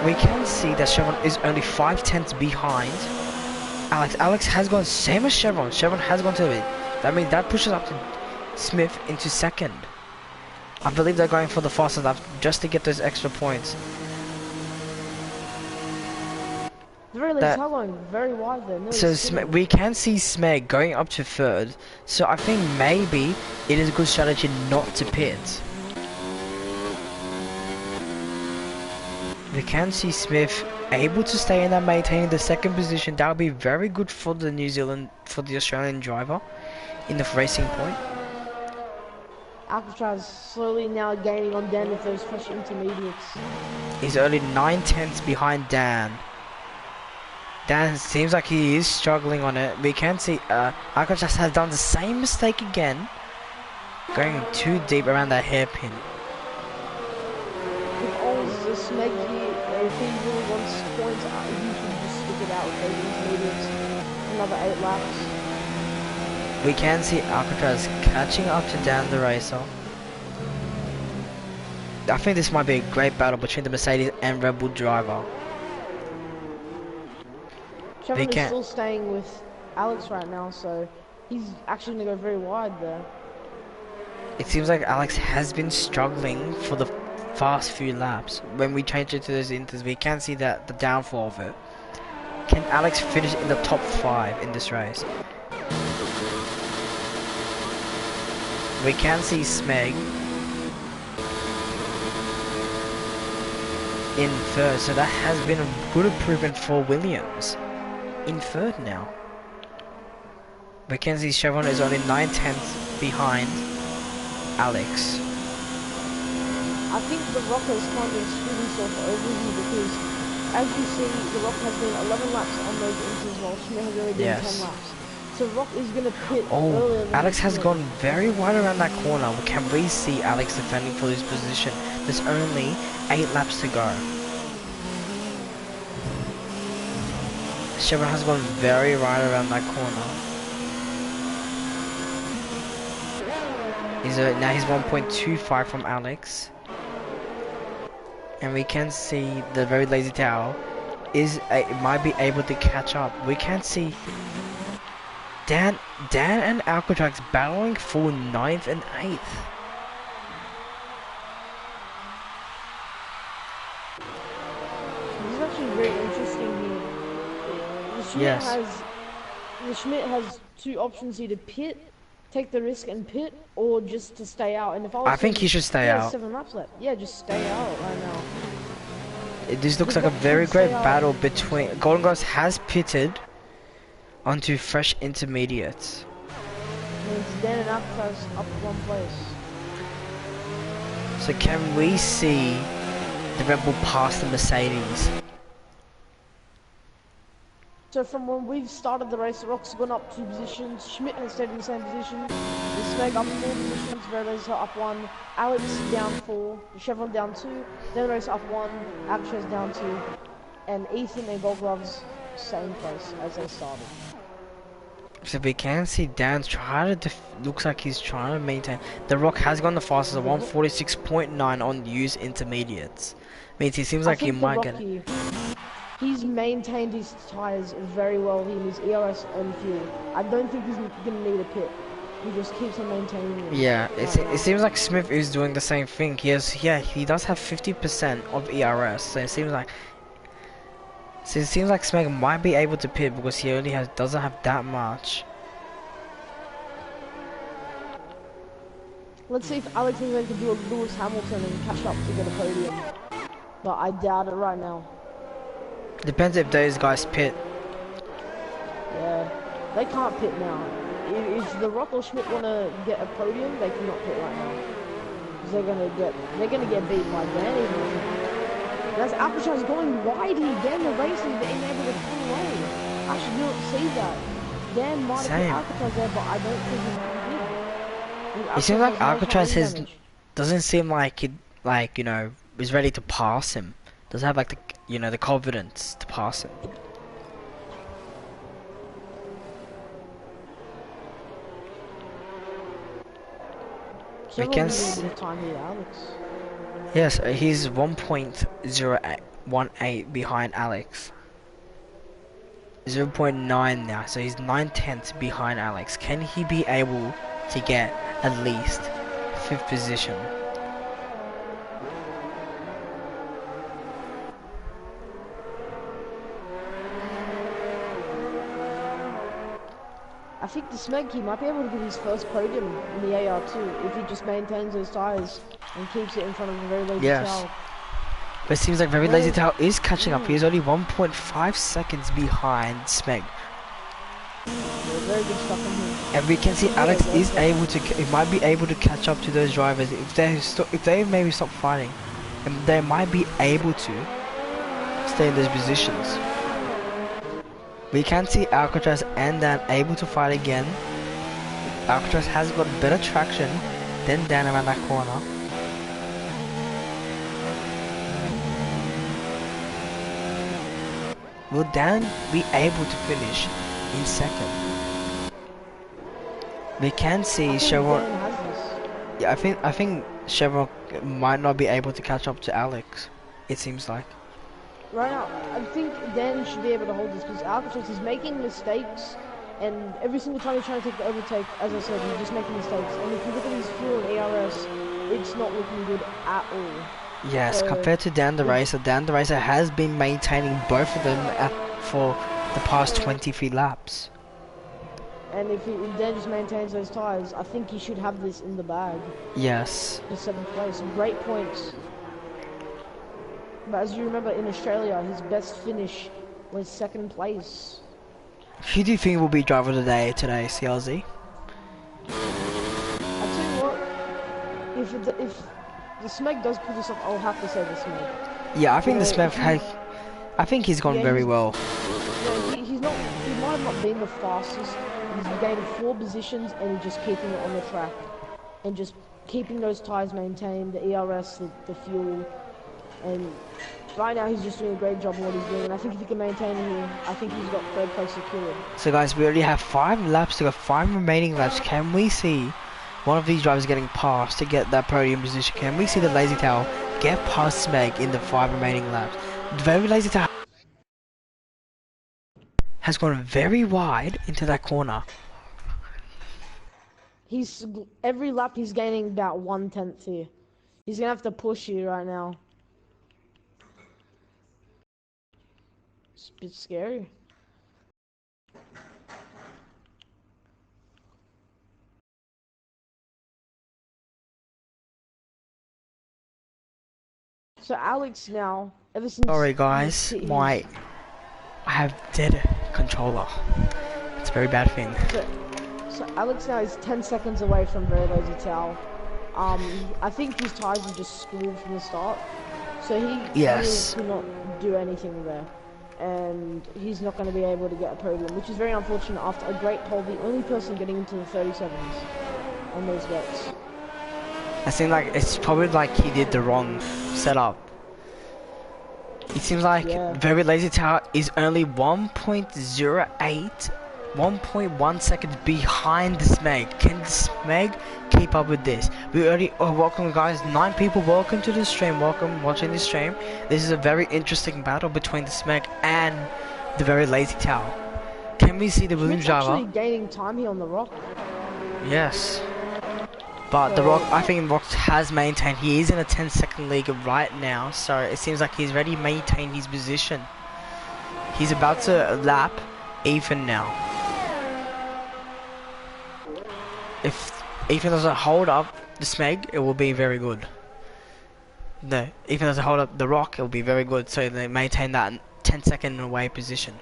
[SPEAKER 1] We can see that Chevron is only 5 tenths behind Alex. Alex has gone same as Chevron. Chevron has gone to the lead. That means that pushes up to Smith into 2nd. I believe they're going for the fastest lap just to get those extra points.
[SPEAKER 2] The very least going very wide there.
[SPEAKER 1] So we can see Smeg going up to 3rd. So I think maybe it is a good strategy not to pit. We can see Smith able to stay in and maintain the 2nd position. That would be very good for the the Australian driver in the racing point.
[SPEAKER 2] Alcatraz slowly now gaining on Dan with those fresh intermediates.
[SPEAKER 1] He's only 9 tenths behind Dan. Dan seems like he is struggling on it. We can see Alcatraz has done the same mistake again, going too deep around that hairpin.
[SPEAKER 2] If Oz is snaky, if he really wants points, he should just stick it out with those intermediates. Another 8 laps.
[SPEAKER 1] We can see Alcatraz catching up to Dan the racer. I think this might be a great battle between the Mercedes and Red Bull driver.
[SPEAKER 2] Chevron is still staying with Alex right now, so he's actually going to go very wide there.
[SPEAKER 1] It seems like Alex has been struggling for fast few laps. When we change it to those inters, we can see that the downfall of it. Can Alex finish in the top 5 in this race? We can see Smeg in third, so that has been a good improvement for Williams. In third now. We can see Chevron is only 9/10 behind Alex.
[SPEAKER 2] I think the Rock has kind of screwed himself over here because, as you see, the Rock has been 11 laps on those inters while Schmidt has already been 10 laps. So Rock is going to pit earlier than
[SPEAKER 1] Alex has gone very wide around that corner. Can we see Alex defending for his position? There's only 8 laps to go. Chevron has gone very wide around that corner. Now he's 1.25 from Alex. And we can see the very lazy tower might be able to catch up. We can see Dan and Alcatraz battling for 9th and 8th.
[SPEAKER 2] This is actually very interesting here. The Schmidt has 2 options here: to pit, take the risk and pit, or just to stay out. And if I
[SPEAKER 1] think he should stay out.
[SPEAKER 2] 7 laps left. Yeah, just stay out right now.
[SPEAKER 1] This looks like a very great battle between... Golden Ghost has pitted onto fresh intermediates.
[SPEAKER 2] And it's Dan and Alcatraz up 1 place.
[SPEAKER 1] So can we see the Red Bull pass the Mercedes?
[SPEAKER 2] So from when we've started the race, the Rock's gone up 2 positions, Schmidt has stayed in the same position, the Smeg up 4 positions, Verdes up 1, Alex down 4, Chevron down 2, then the race up 1, Alcatraz down 2, and Ethan and Gold Gloves same place as they started.
[SPEAKER 1] So we can see Dan looks like he's trying to maintain. The Rock has gone the fastest at 146.9 on used intermediates. Means he seems like he might get it.
[SPEAKER 2] He's maintained his tyres very well in his ERS and fuel. I don't think he's going to need a pit. He just keeps on maintaining it.
[SPEAKER 1] Yeah, it seems like Smith is doing the same thing. He does have 50% of ERS, so it seems like Smeg might be able to pit because he only doesn't have that much.
[SPEAKER 2] Let's see if Alex is going to do a Lewis Hamilton and catch up to get a podium. But I doubt it right now.
[SPEAKER 1] Depends if those guys pit.
[SPEAKER 2] Yeah, they can't pit now. If the Rock or Schmidt want to get a podium, they cannot pit right now. Because they're gonna get beat by Dan even. That's Alcatraz going wide here. Dan the race is being able to pull away. I should not see that. Dan might have put Alcatraz there, but I don't think he's gonna pit.
[SPEAKER 1] It seems like Alcatraz doesn't seem like it, is ready to pass him. Doesn't have the confidence to pass him. We can see. Yes, he's 1.018 behind Alex. 0.9 now, so he's 9/10 behind Alex. Can he be able to get at least 5th position?
[SPEAKER 2] I think the Smeg, he might be able to get his first podium in the AR2 if he just maintains those tyres and keeps it in front of the very lazy Towel.
[SPEAKER 1] But it seems like very lazy Towel is catching up. He's only 1.5 seconds behind Smeg.
[SPEAKER 2] Very good stuff in here.
[SPEAKER 1] And we can see Alex is able to, might be able to catch up to those drivers if they maybe stop fighting, and they might be able to stay in those positions. We can see Alcatraz and Dan able to fight again. Alcatraz has got better traction than Dan around that corner. Will Dan be able to finish in 2nd? We can see Chevron. Yeah, I think Chevron might not be able to catch up to Alex. It seems like.
[SPEAKER 2] Right now, I think Dan should be able to hold this because Alcatraz is making mistakes, and every single time he's trying to take the overtake, as I said, he's just making mistakes. And if you look at his fuel and ARS, it's not looking good at all.
[SPEAKER 1] Yes,
[SPEAKER 2] So,
[SPEAKER 1] compared to Dan the Racer has been maintaining both of them for the past 23 laps.
[SPEAKER 2] and if Dan just maintains those tires, I think he should have this in the bag.
[SPEAKER 1] Yes.
[SPEAKER 2] The 7th place, great points. But as you remember, in Australia, his best finish was 2nd place.
[SPEAKER 1] Who do you think will be driver of the day today, CLZ?
[SPEAKER 2] I tell you what, if the Smeg does pull this off, I'll have to say the Smeg.
[SPEAKER 1] Yeah, I think the Smith I think he's gone very well.
[SPEAKER 2] Yeah, he might have not been the fastest. He's gained 4 positions and he's just keeping it on the track. And just keeping those tyres maintained, the ERS, the fuel. And right now he's just doing a great job of what he's doing. And I think if he can maintain it here, I think he's got 3rd place secured.
[SPEAKER 1] So guys, we already have 5 laps to go, 5 remaining laps. Can we see one of these drivers getting past to get that podium position? Can we see the Lazy Tail get past Smeg in the 5 remaining laps? The very Lazy Tail has gone very wide into that corner.
[SPEAKER 2] Every lap he's gaining about 1/10 here. He's gonna have to push you right now. It's a bit scary. So Alex now, ever since...
[SPEAKER 1] Sorry guys, I have dead controller. It's a very bad thing.
[SPEAKER 2] So Alex now is 10 seconds away from Very Lazy Towel. I think his tires were just screwed from the start. So he really could not do anything there. And he's not going to be able to get a podium, which is very unfortunate after a great pole, the only person getting into the 37s on those wets.
[SPEAKER 1] I seem like it's probably like he did the wrong setup. It seems like Very Lazy Tower is only 1.1 seconds behind the Smeg. Can the Smeg keep up with this? We already welcome guys, 9 people. Welcome to the stream. Welcome watching the stream. This is a very interesting battle between the Smeg and the Very Lazy Tower. Can we see the Williams driver?
[SPEAKER 2] Actually gaining time here on the rock.
[SPEAKER 1] Yes. But the Rock, I think Rock has maintained. He is in a 10-second lead right now, so it seems like he's already maintained his position. He's about to lap Ethan now. If Ethan doesn't hold up the Smeg, it will be very good. No, Ethan doesn't hold up the Rock, it will be very good. So they maintain that 10-second away position.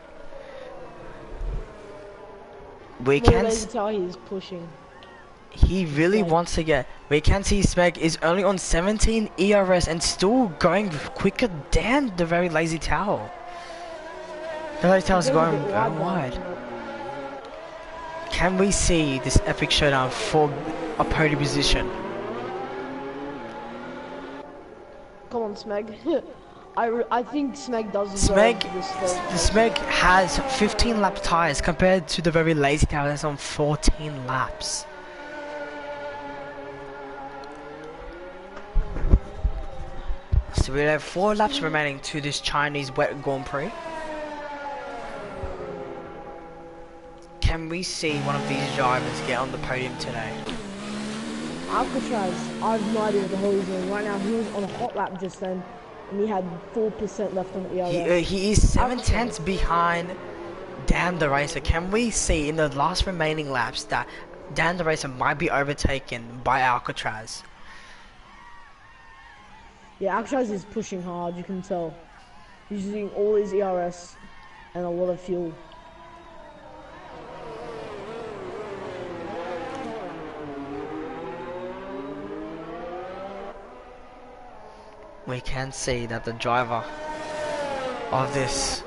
[SPEAKER 1] We can
[SPEAKER 2] tell he's pushing.
[SPEAKER 1] He really wants to get. We can see Smeg is only on 17 ERS and still going quicker than the Very Lazy Towel. The Lazy Towel is going very wide. Can we see this epic showdown for a podium position?
[SPEAKER 2] Come on, Smeg. I think Smeg does
[SPEAKER 1] Smeg, the Smeg has 15 lap tires compared to the Very Lazy Towel that's on 14 laps. So we have 4 laps remaining to this Chinese wet Grand Prix. Can we see one of these drivers get on the podium today?
[SPEAKER 2] Alcatraz, I have no idea what the hell he's doing right now. He was on a hot lap just then, and he had 4% left on the ERS.
[SPEAKER 1] He is 7/10 behind Dan the Racer. Can we see in the last remaining laps that Dan the Racer might be overtaken by Alcatraz?
[SPEAKER 2] Yeah, Alcatraz is pushing hard, you can tell. He's using all his ERS and a lot of fuel.
[SPEAKER 1] We can see that the driver of this,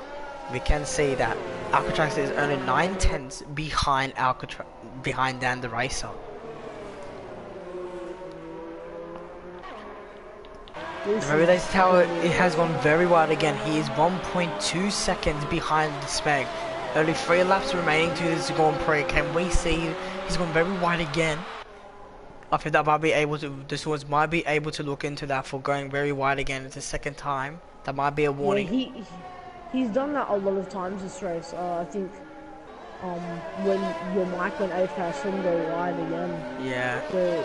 [SPEAKER 1] we can see that Alcatraz is only 9/10 behind Dan the Racer. The Very Lazy Tower, it has gone very wide again. He is 1.2 seconds behind the Smeg. Only 3 laps remaining to this Grand Prix. Can we see he's gone very wide again? I think that might be able to, the stewards might be able to look into that for going very wide again. It's the 2nd time. That might be a warning.
[SPEAKER 2] Yeah, he's done that a lot of times this race. I think when your mic went AFK, I saw him go wide again.
[SPEAKER 1] Yeah.
[SPEAKER 2] So,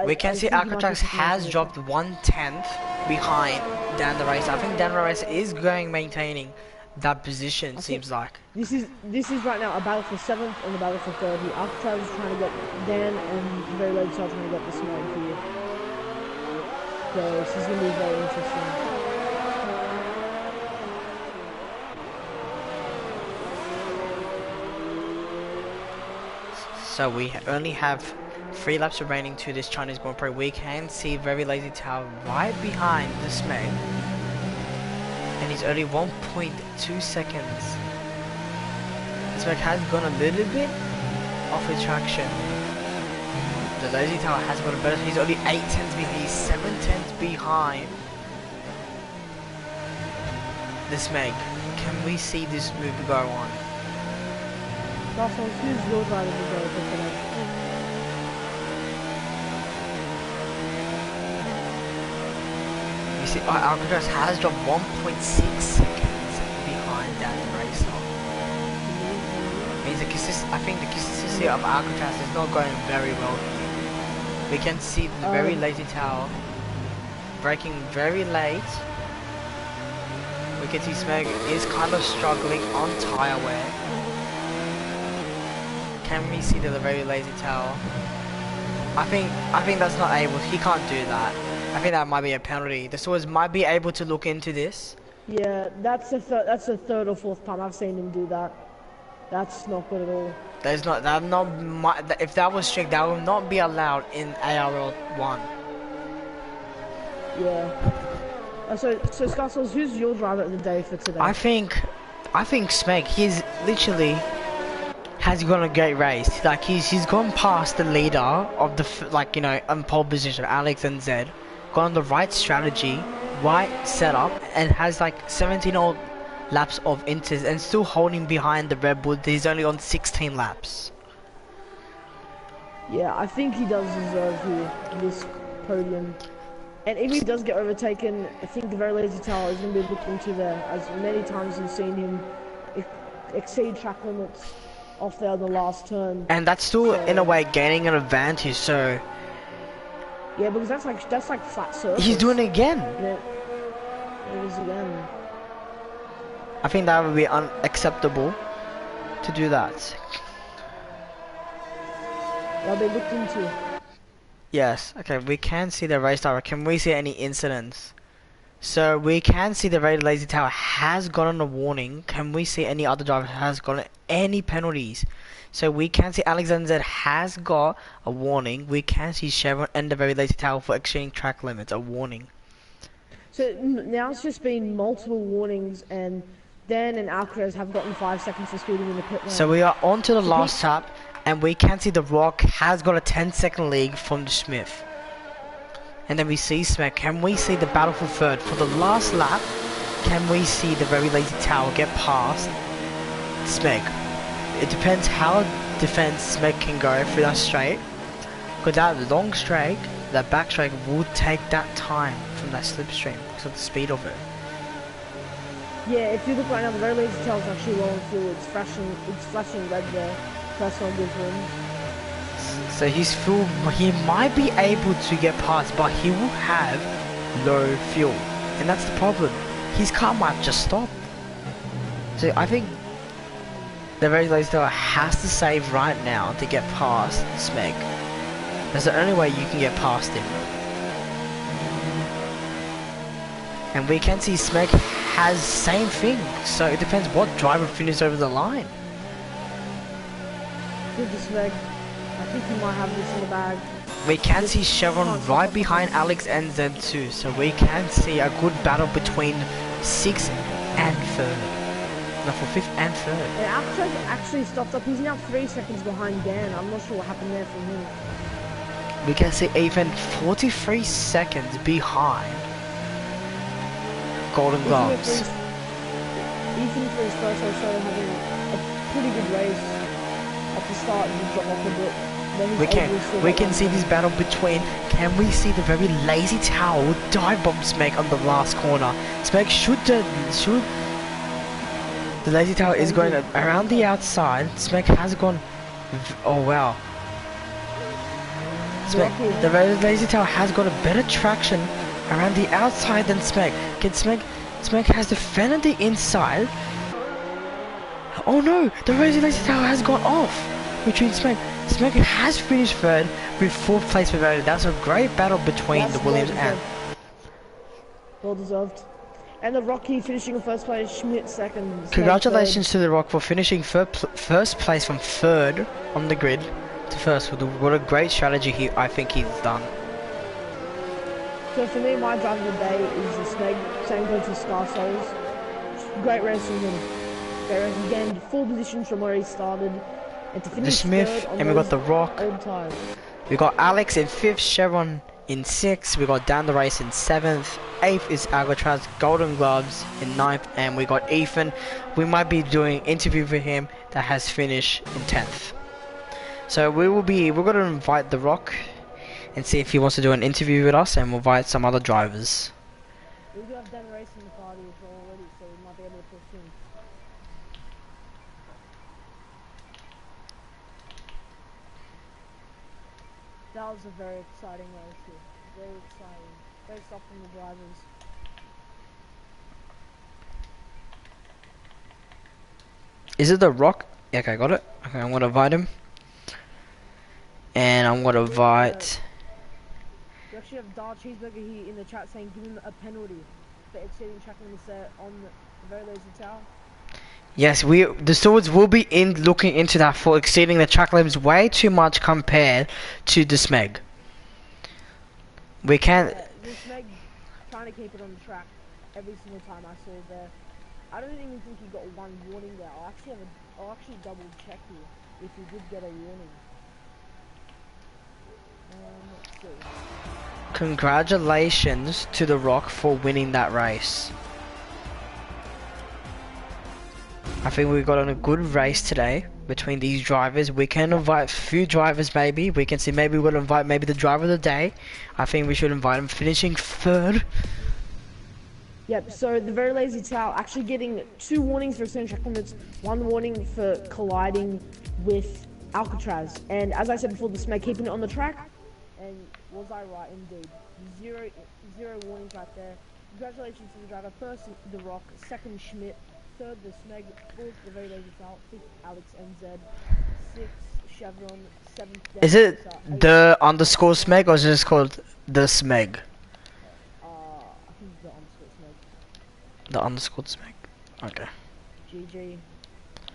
[SPEAKER 1] we can see Alcatraz has dropped 1/10 behind Dan the Racer. I think Dan the Racer is maintaining that position. Seems like.
[SPEAKER 2] This is right now a battle for 7th and a battle for 3rd. The Alcatraz is trying to get Dan and very late trying to get the smoke here. So this is going to be very interesting.
[SPEAKER 1] So we only have 3 laps remaining to this Chinese Grand Prix. We can see Very Lazy Tower right behind the Smeg. And he's only 1.2 seconds. Smeg has gone a little bit off the traction. The Lazy Tower has got a better, he's only 8 tenths behind, he's 7 tenths behind the Smeg. Can we see this move go on?
[SPEAKER 2] Russell, who's your driver today for today?
[SPEAKER 1] You see, Alcatraz has dropped 1.6 seconds behind that racer. Means I think the consistency of Alcatraz is not going very well here. We can see the Very Lazy Tower braking very late. We can see Smeg is kind of struggling on tyre wear. Can we see the Very Lazy Tower? I think that's not able. He can't do that. I think that might be a penalty. The stewards might be able to look into this.
[SPEAKER 2] Yeah, that's the 3rd or 4th time I've seen him do that. That's not good at all.
[SPEAKER 1] There's not if that was strict, that would not be allowed in ARL1.
[SPEAKER 2] Yeah. So Scuzzles, who's your driver of the day for today?
[SPEAKER 1] I think Smeg, he's literally has gone a great race. Like he's gone past the leader of the on pole position, Alex and Zed, gone on the right strategy, right setup, and has like 17 old laps of inters and still holding behind the Red Bull. He's only on 16 laps.
[SPEAKER 2] Yeah, I think he does deserve this podium. And if he does get overtaken, I think the Very Lazy Tower is going to be looked into there, as many times we've seen him exceed track limits off there the last turn.
[SPEAKER 1] And that's still in a way gaining an advantage. So
[SPEAKER 2] yeah, because that's like flat surface.
[SPEAKER 1] He's doing it again.
[SPEAKER 2] Yeah, it is again.
[SPEAKER 1] I think that would be unacceptable to do that.
[SPEAKER 2] Well, they looked into.
[SPEAKER 1] Yes, okay, we can see the race driver. Can we see any incidents? So we can see the Very Lazy Tower has gotten a warning. Can we see any other driver has gotten any penalties? So we can see Alexander has got a warning. We can see Chevron and the Very Lazy Tower for exceeding track limits, a warning.
[SPEAKER 2] So now it's just been multiple warnings, and Dan and Alcaraz have gotten 5 seconds for speeding in the pit lane.
[SPEAKER 1] So we are on to the last lap, and we can see the Rock has got a 10-second lead from the Smith. And then we see Smeg. Can we see the battle for 3rd? For the last lap, can we see the Very Lazy Tower get past Smeg? It depends how defense Smeg can go through that straight. Because that long straight, that back straight will take that time from that slipstream because of the speed of it.
[SPEAKER 2] Yeah, if you look right now, the Very Lazy Tower is actually low on fuel. It's flashing red there. That's not good for him.
[SPEAKER 1] So he might be able to get past, but he will have low fuel, and that's the problem. His car might just stop. So I think the Very Lazy Tower has to save right now to get past Smeg. That's the only way you can get past him. And we can see Smeg has same thing, so it depends what driver finishes over the line.
[SPEAKER 2] Good to Smeg. I think he might have this in the bag.
[SPEAKER 1] We can see Chevron right behind Alex and Z2, so we can see a good battle between 6th and 3rd. No, for 5th and 3rd.
[SPEAKER 2] And Alcatraz actually stopped up. He's now 3 seconds behind Dan. I'm not sure what happened there for him.
[SPEAKER 1] We can see even 43 seconds behind Golden Gloves.
[SPEAKER 2] Ethan for his first also having a pretty good race at the start and drop off a bit.
[SPEAKER 1] We can see this battle between. Can we see the Very Lazy Tower dive bomb Smeg on the last corner? Smeg should the Lazy Tower is going around the outside. Smeg has gone. Oh wow. Smeg, the Very Lazy Tower has got a better traction around the outside than Smeg. Can Smeg has defended the inside. Oh no, the Racing Lazy Tower has gone off. Between Smeg has finished third with 4th place for Verde. That's a great battle between the Williams and...
[SPEAKER 2] Well deserved. And the Rocky finishing in first place, Schmidt second.
[SPEAKER 1] Congratulations to the Rock for finishing first place from 3rd on the grid to 1st. What a great strategy I think he's done.
[SPEAKER 2] So for me, my driver of the day is the Smeg. Same goes to Star Souls. Great race from him. Great race. He gained 4 positions from where he started. And to finish
[SPEAKER 1] The Smith,
[SPEAKER 2] third on
[SPEAKER 1] and we got the Rock. We got Alex in 5th, Chevron in 6th, we got Dan the Race in 7th, 8th is Alcatraz, Golden Gloves in 9th, and we got Ethan. We might be doing interview for him that has finished in 10th. So we're gonna invite the Rock and see if he wants to do an interview with us, and we'll invite some other drivers.
[SPEAKER 2] We do have Dan Race in the party as well already, so we might be able to push him. That was a very exciting race here. Very exciting. Great stuff from the drivers.
[SPEAKER 1] Is it the Rock? Yeah, okay, I got it. Okay, I'm gonna invite him. And I'm gonna invite...
[SPEAKER 2] We actually have Dar Cheeseburger here in the chat saying give him a penalty for exceeding track limits there on the very lazy tower.
[SPEAKER 1] Yes, the stewards will be looking into that for exceeding the track limits way too much compared to the Smeg. We can't...
[SPEAKER 2] The Smeg trying to keep it on the track every single time I saw there. I don't even think he got one warning there. I'll actually double check here if he did get a warning. Let's see.
[SPEAKER 1] Congratulations to the Rock for winning that race. I think we got on a good race today between these drivers. We can invite a few drivers maybe. We can see maybe we'll invite maybe the driver of the day. I think we should invite him finishing 3rd.
[SPEAKER 2] Yep, so the very lazy towel actually getting 2 warnings for exceeding track limits, 1 warning for colliding with Alcatraz. And as I said before, the Smeg keeping it on the track. And was I right indeed? Zero warnings right there. Congratulations to the driver. 1st, the Rock. 2nd, Schmidt. 3rd, the Smeg. 4th, the very lazy towel. 5th, Alex NZ. 6th, Chevron. 7th,
[SPEAKER 1] is it the underscore Smeg or is it just called the Smeg?
[SPEAKER 2] I think the underscore Smeg.
[SPEAKER 1] The underscore Smeg. Okay.
[SPEAKER 2] GG.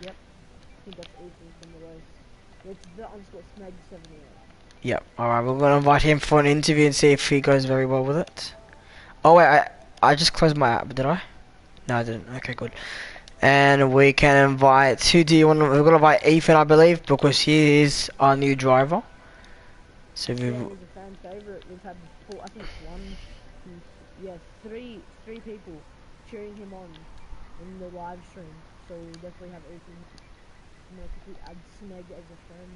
[SPEAKER 2] Yep. I think that's Ethan from the race. It's the underscore Smeg 78.
[SPEAKER 1] Yep. Alright, we're gonna invite him for an interview and see if he goes very well with it. Oh wait, I just closed my app, did I? No, I didn't. Okay, good. And we can invite, who do you want to, we're gonna invite Ethan, I believe, because he is our new driver. So
[SPEAKER 2] yeah, he's a fan favorite. We've had I think 3 people cheering him on in the live stream. So we'll definitely have Ethan. I'm gonna quickly add Smeg as a friend.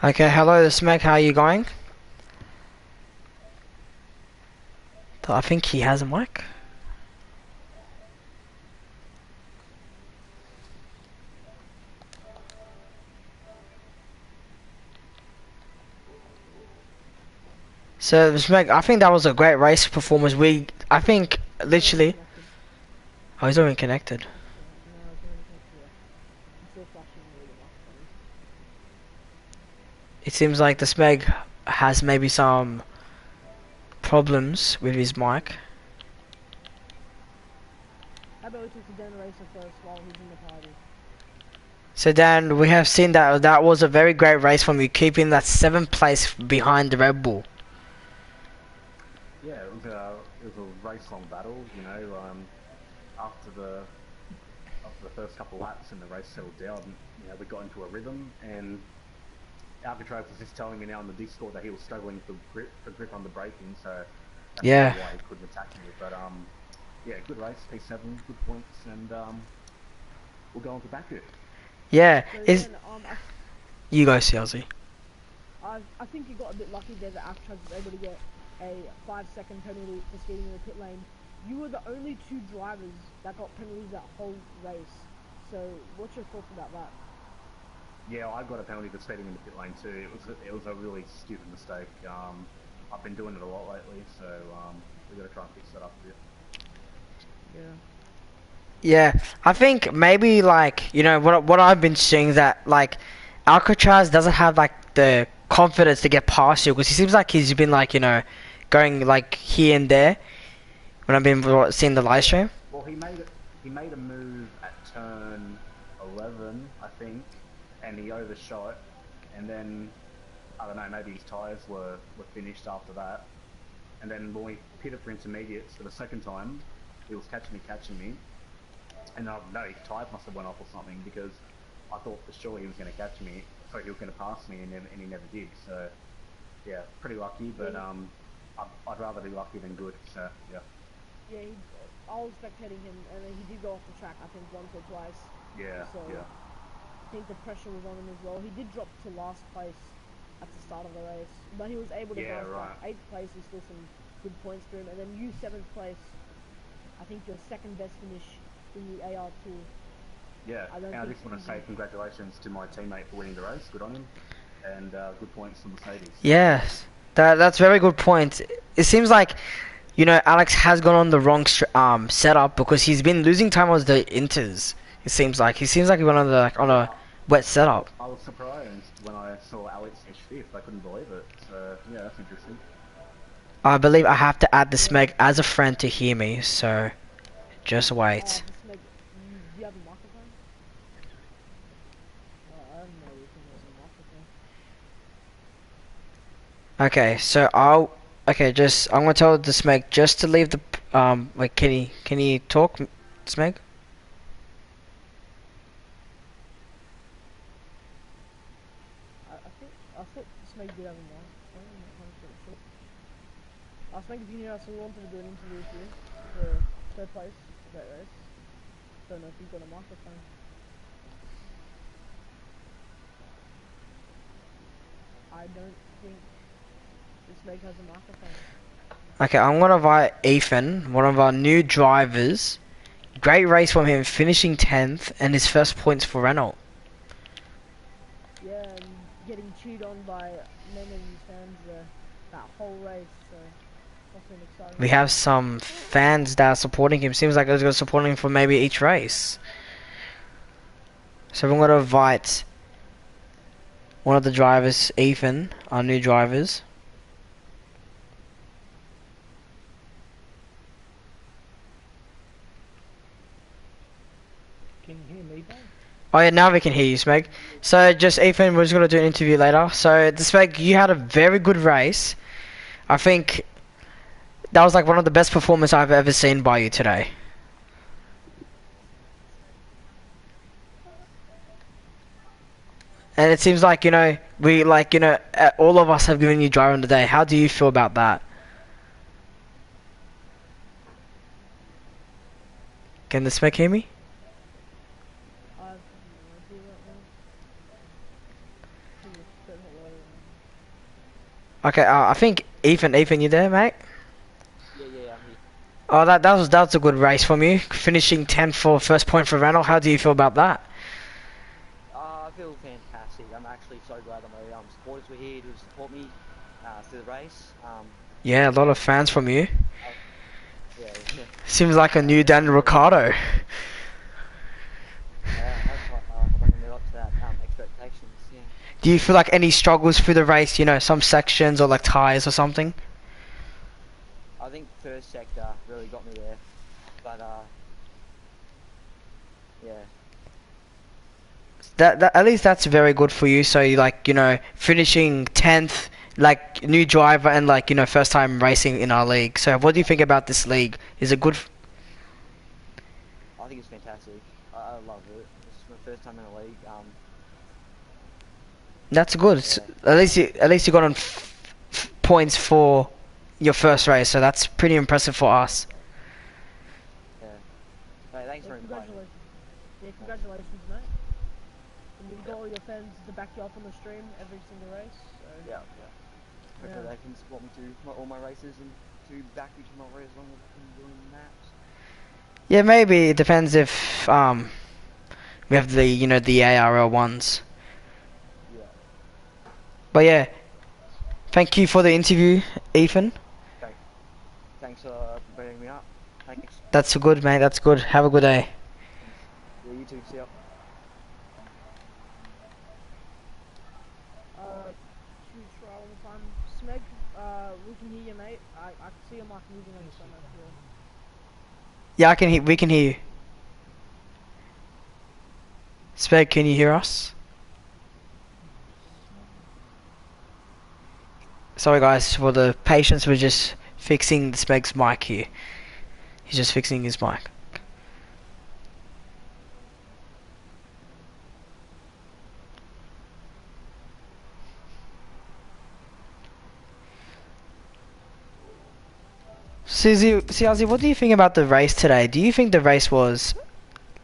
[SPEAKER 1] Okay, hello Smeg, how are you going? I think he has a mic. So Smeg, I think that was a great race performance. I think literally... Oh, he's already connected. It seems like the Smeg has maybe some problems with his mic.
[SPEAKER 2] How about we talk to Dan Racer first while he's in the party?
[SPEAKER 1] So Dan, we have seen that was a very great race from you, keeping that 7th place behind the Red Bull.
[SPEAKER 3] Yeah, it was a race-long battle. You know, after the first couple of laps and the race settled down, you know, we got into a rhythm, and Alcatraz was just telling me now in the Discord that he was struggling for grip on the braking, so that's
[SPEAKER 1] yeah,
[SPEAKER 3] why he couldn't attack me. But yeah, good race, P7, good points, and we'll go on to Baku.
[SPEAKER 1] Yeah,
[SPEAKER 2] so
[SPEAKER 1] you go, CLZ.
[SPEAKER 2] I think you got a bit lucky there that Alcatraz was able to get a 5-second penalty for speeding in the pit lane. You were the only 2 drivers that got penalties that whole race. So, what's your thoughts about that?
[SPEAKER 3] Yeah, I got a penalty for speeding in the pit lane too. It was a really stupid mistake. I've been doing it a lot lately, so we got to try and fix that up a bit.
[SPEAKER 2] Yeah.
[SPEAKER 1] Yeah, I think maybe like what I've been seeing that like Alcatraz doesn't have like the confidence to get past you because he seems like he's been like going like here and there when I've been seeing the live stream.
[SPEAKER 3] Well, he made a move at turn 11, I think, and he overshot, and then I don't know, maybe his tyres were finished after that, and then when we pitted for intermediates for the second time, he was catching me, and I don't know, his tyres must have went off or something because I thought for sure he was going to catch me, so he was going to pass me, and he never did. So yeah, pretty lucky, but I'd rather be lucky than good. So yeah.
[SPEAKER 2] Yeah, I was spectating him, and then he did go off the track, I think, once or twice.
[SPEAKER 3] Yeah,
[SPEAKER 2] So
[SPEAKER 3] yeah.
[SPEAKER 2] I think the pressure was on him as well. He did drop to last place at the start of the race, but he was able to bounce back. 8th place is still some good points for him, and then you 7th place. I think your second best finish in the AR2.
[SPEAKER 3] Yeah, and I just want to say congratulations to my teammate for winning the race. Good on him, and good points for Mercedes.
[SPEAKER 1] Yes, that's very good point. It seems like Alex has gone on the wrong setup because he's been losing time on the inters. It seems like he went on on a wet setup.
[SPEAKER 3] I was surprised when I saw Alex finish 5th. I couldn't believe it. So yeah, that's interesting.
[SPEAKER 1] I believe I have to add the Smeg as a friend to hear me, so just wait.
[SPEAKER 2] Do you have a microphone? I don't know if there's a microphone.
[SPEAKER 1] Okay, so I'm gonna tell the Smeg just to leave the wait, can he talk, Smeg?
[SPEAKER 2] I thought Smeg did have a mic. I'm not 100% sure. Smeg, if you hear us, we wanted to do an interview with you for 3rd place of that race. Don't know if you've got a microphone. I don't think Smeg has a microphone.
[SPEAKER 1] Okay, I'm gonna invite Ethan, one of our new drivers. Great race from him, finishing 10th and his first points for Renault.
[SPEAKER 2] Yeah, and getting cheered on by many of his fans that whole race, so that's been exciting.
[SPEAKER 1] We have some fans that are supporting him. Seems like they're supporting him for maybe each race. So I'm gonna invite one of the drivers, Ethan, our new drivers.
[SPEAKER 4] Can you hear me, babe?
[SPEAKER 1] Oh yeah, now we can hear you, Smeg. So just Ethan, we're just gonna do an interview later. So Smeg, you had a very good race. I think that was like one of the best performances I've ever seen by you today. And it seems like we all of us have given you driver of the day. How do you feel about that? Can the Smeg hear me? Okay, I think Ethan, you there, mate?
[SPEAKER 4] Yeah, I'm here.
[SPEAKER 1] Oh, that was a good race from you, finishing 10th for first point for Renault. How do you feel about that?
[SPEAKER 4] I feel fantastic. I'm actually so glad that my supporters were here to support me through the race.
[SPEAKER 1] Yeah, a lot of fans from you.
[SPEAKER 4] Yeah.
[SPEAKER 1] Seems like a new Daniel Ricciardo.
[SPEAKER 4] I hope I can live up to that expectations. Yeah.
[SPEAKER 1] Do you feel like any struggles through the race? Some sections or like tyres or something?
[SPEAKER 4] I think first sector really got me there, but yeah.
[SPEAKER 1] That at least that's very good for you. So you finishing 10th, like new driver and first time racing in our league. So what do you think about this league? Is it good?
[SPEAKER 4] I think it's fantastic. I love it. This is my first time in a league.
[SPEAKER 1] That's good.
[SPEAKER 4] Yeah.
[SPEAKER 1] At least you got on points for your first race. So that's pretty impressive for us.
[SPEAKER 4] Yeah. Hey, thanks for inviting me.
[SPEAKER 2] Congratulations, mate. And you've got all your fans to back you up on the stream every single race. So.
[SPEAKER 4] Yeah. Hopefully they can support me to all my races and to back me to my race as long as I'm doing maps.
[SPEAKER 1] Yeah, maybe it depends if we have the the ARL ones. But yeah, thank you for the interview, Ethan.
[SPEAKER 4] Okay. Thanks for bringing me up. Thanks.
[SPEAKER 1] That's good, mate. That's good. Have a good day.
[SPEAKER 4] Yeah, you too. See ya.
[SPEAKER 2] Should we try one more time? Smeg, we can hear you, mate. I can see your mic moving on the phone as well.
[SPEAKER 1] Yeah, I can hear. We can hear you. Speg, can you hear us? Sorry, guys, for the patience. We're just fixing Speg's mic here. He's just fixing his mic. Siazi, what do you think about the race today? Do you think the race was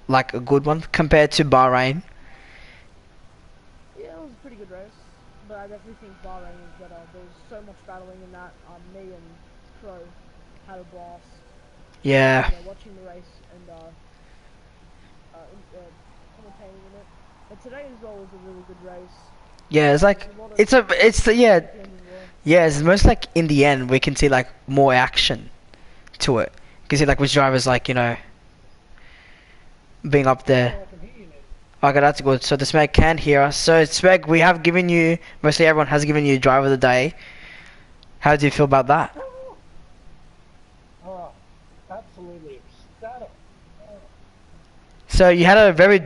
[SPEAKER 1] like a good one compared to Bahrain?
[SPEAKER 2] Yeah, it was a pretty good race, but I definitely think Bahrain was better. There was so much battling in that. Me and Pro had a blast.
[SPEAKER 1] Yeah.
[SPEAKER 2] Watching the race and commentating in it. But today as well was a really good race.
[SPEAKER 1] Yeah, it's like yeah, it's most like in the end we can see like more action to it. You can see like which drivers like, being up there. Okay, that's good. So the Smeg can hear us. So Smeg, we have given you, mostly everyone has given you driver of the day. How do you feel about that?
[SPEAKER 5] Oh, absolutely ecstatic.
[SPEAKER 1] So you had a very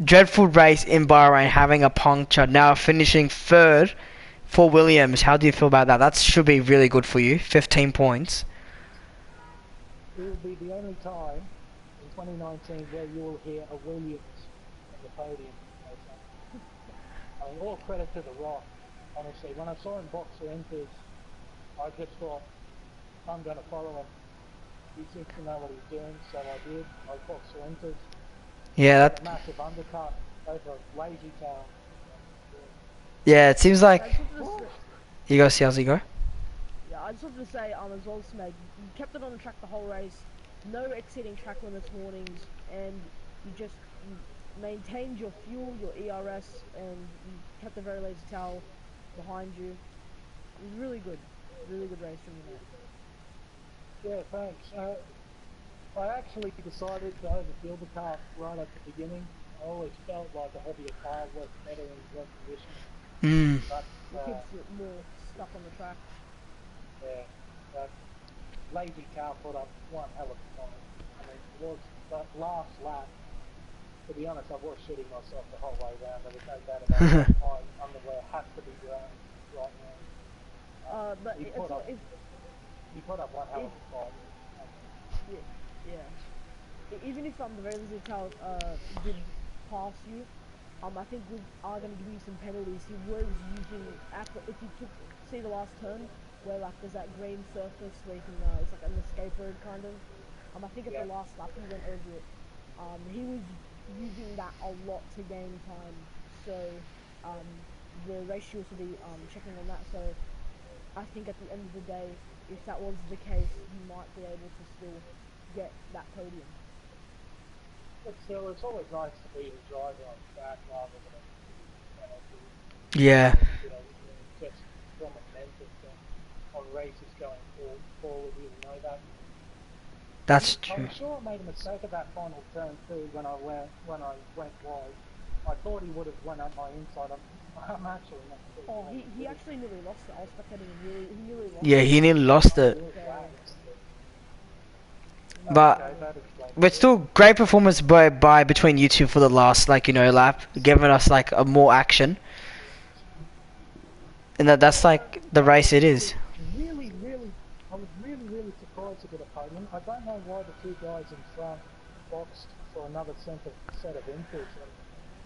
[SPEAKER 1] dreadful race in Bahrain, having a puncture, now finishing third for Williams. How do you feel about that? That should be really good for you. 15 points.
[SPEAKER 5] It will be the only time in 2019 where you will hear a Williams on the podium. I mean, all credit to The Rock. Honestly, when I saw him box for Inters, I just thought, I'm going to follow him. He seems to know what he's doing, so I did. I boxed for Inters.
[SPEAKER 1] Yeah,
[SPEAKER 5] A
[SPEAKER 1] that.
[SPEAKER 5] massive undercut over Lazy Town.
[SPEAKER 1] Yeah, it seems like.
[SPEAKER 2] I just wanted to say,
[SPEAKER 1] You go, Siazi, you go.
[SPEAKER 2] yeah, I just wanted to say as well, Smeg, you kept it on the track the whole race. No exceeding track limits warnings, and you just maintained your fuel, your ERS, and you kept the very lazy towel behind you. It was really good race from you, mate.
[SPEAKER 5] Yeah, thanks. I actually decided to overfill the car right at the beginning. I always felt like a heavier car worked better in wet conditions.
[SPEAKER 1] Mm.
[SPEAKER 5] But,
[SPEAKER 2] It keeps it more stuck on the track.
[SPEAKER 5] yeah, that lazy car put up one hell of a fight. I mean, it was that last lap. To be honest, I was shitting myself the whole way round. There was no doubt about it. My underwear has to be drowned right now.
[SPEAKER 2] But
[SPEAKER 5] He put up one hell of a fight.
[SPEAKER 2] yeah. Even if the very lazy towel did pass you, I think we are going to give you some penalties. He was using, if you see the last turn, where like there's that green surface where you can, it's like an escape road kind of. I think at the last lap he went over it. He was using that a lot to gain time. So, the ratio should be checking on that. So, I think at the end of the day, if that was the case, you might be able to still get that podium.
[SPEAKER 5] But still, it's always nice to be the driver on track rather than a penalty.
[SPEAKER 1] Yeah.
[SPEAKER 5] Just from a mental thing on races going forward, you know that.
[SPEAKER 1] That's true.
[SPEAKER 5] I'm sure I made a mistake at that final turn too when I went wide. I thought he would have went up my inside. I'm actually not sure.
[SPEAKER 2] Oh, he actually nearly lost it. I was spectating him. He nearly lost it.
[SPEAKER 1] Yeah, he nearly lost it. But still great performance by between you two for the last lap, giving us like a more action. And that's like the race it is.
[SPEAKER 5] I was really surprised to get a podium. I don't know why the two guys in front boxed for another set of Inters.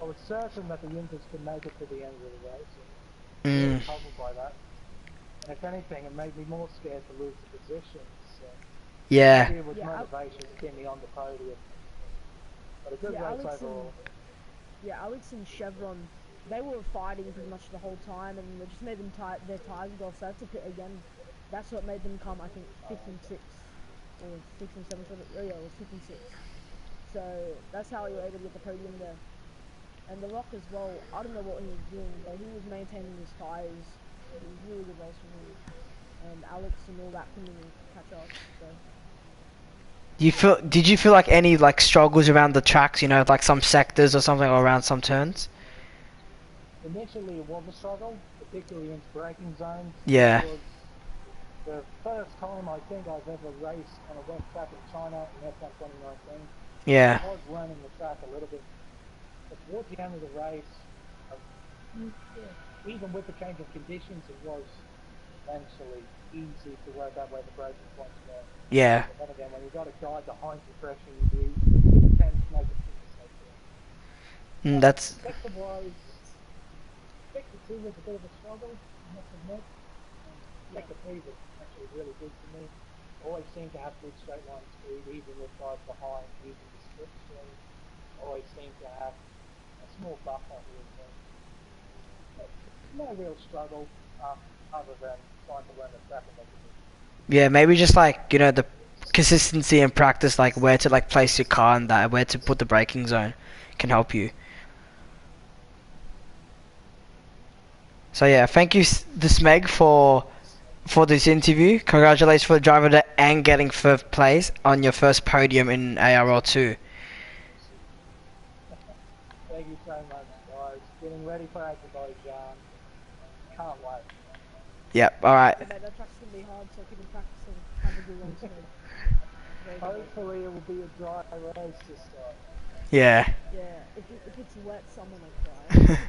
[SPEAKER 5] I was certain that the Inters could make it to the end of the race. And really puzzled by that. And if anything, it made me more scared to lose the position. So
[SPEAKER 1] Yeah.
[SPEAKER 5] maybe it was motivation to get me on the podium. But a good race overall.
[SPEAKER 2] Alex and Chevron, they were fighting pretty much the whole time, and they just made them their tires go off. So that's a pit again. That's what made them come, I think, 5th and 6th, or 6th and 7th. Oh yeah, it was 5th and 6th. So that's how you were able to get the podium there. And The Rock as well, I don't know what he was doing, but he was maintaining his tyres. It was a really good race for him. And Alex and all that couldn't even catch up, so...
[SPEAKER 1] Did you feel like any like struggles around the tracks, you know, like some sectors or something, or around some turns?
[SPEAKER 5] Initially it was a struggle, particularly in braking zones.
[SPEAKER 1] Yeah.
[SPEAKER 5] It was the first time I think I've ever raced on a wet track in China in F1 2019.
[SPEAKER 1] Yeah.
[SPEAKER 5] I was learning the track a little bit. But towards the end of the race, even with the change of conditions, it was eventually easy to work out where the braking points were.
[SPEAKER 1] Yeah.
[SPEAKER 5] But then again, when you've got a guy behind you pressuring you, you tend to make a mistake there.
[SPEAKER 1] That's...
[SPEAKER 5] Sector-wise, Sector 2 was a bit of a struggle, I must admit. Sector 3 was actually really good for me. Always seemed to have good straight line speed, even with guys behind, using the slipstream. Always seemed to have a small buffer here and there. But no real struggle other than trying to learn the track and make it.
[SPEAKER 1] Yeah, maybe just like, you know, the consistency and practice, like where to like place your car and that, where to put the braking zone can help you. So yeah, thank you, Smeg, for this interview. Congratulations for the driver and getting 3rd place on your first podium in ARL2.
[SPEAKER 5] Thank you so much, guys. Getting ready for Azerbaijan. Can't wait.
[SPEAKER 1] Yep, alright.
[SPEAKER 2] Yeah, that track's gonna be hard, so keep practicing. Have a good one, Smeg.
[SPEAKER 5] Hopefully it will be a dry race this time.
[SPEAKER 1] Yeah.
[SPEAKER 2] Yeah, if it's wet, someone will cry.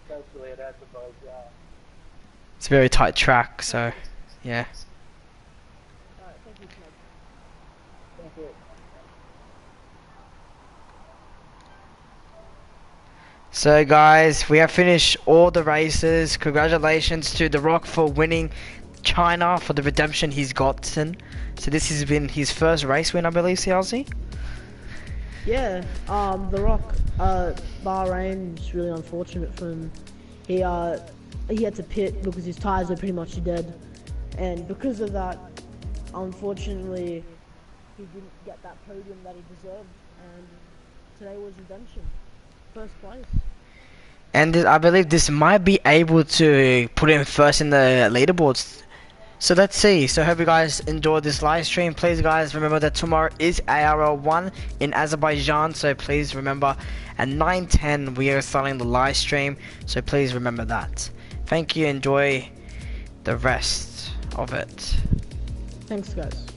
[SPEAKER 5] Especially at Azerbaijan.
[SPEAKER 1] It's a very tight track, so yeah.
[SPEAKER 2] Alright, thank you, Smeg.
[SPEAKER 5] Thank you.
[SPEAKER 1] So guys, we have finished all the races. Congratulations to The Rock for winning China, for the redemption he's gotten. So this has been his first race win, I believe, CLC?
[SPEAKER 2] Yeah, The Rock, Bahrain is really unfortunate for him. He had to pit because his tyres were pretty much dead. And because of that, unfortunately, he didn't get that podium that he deserved. And today was redemption. First place.
[SPEAKER 1] And I believe this might be able to put him first in the leaderboards. So let's see. So hope you guys enjoyed this live stream. Please guys remember that tomorrow is ARL1 in Azerbaijan. So please remember at 9:10 we are starting the live stream. So please remember that. Thank you. Enjoy the rest of it.
[SPEAKER 2] Thanks, guys.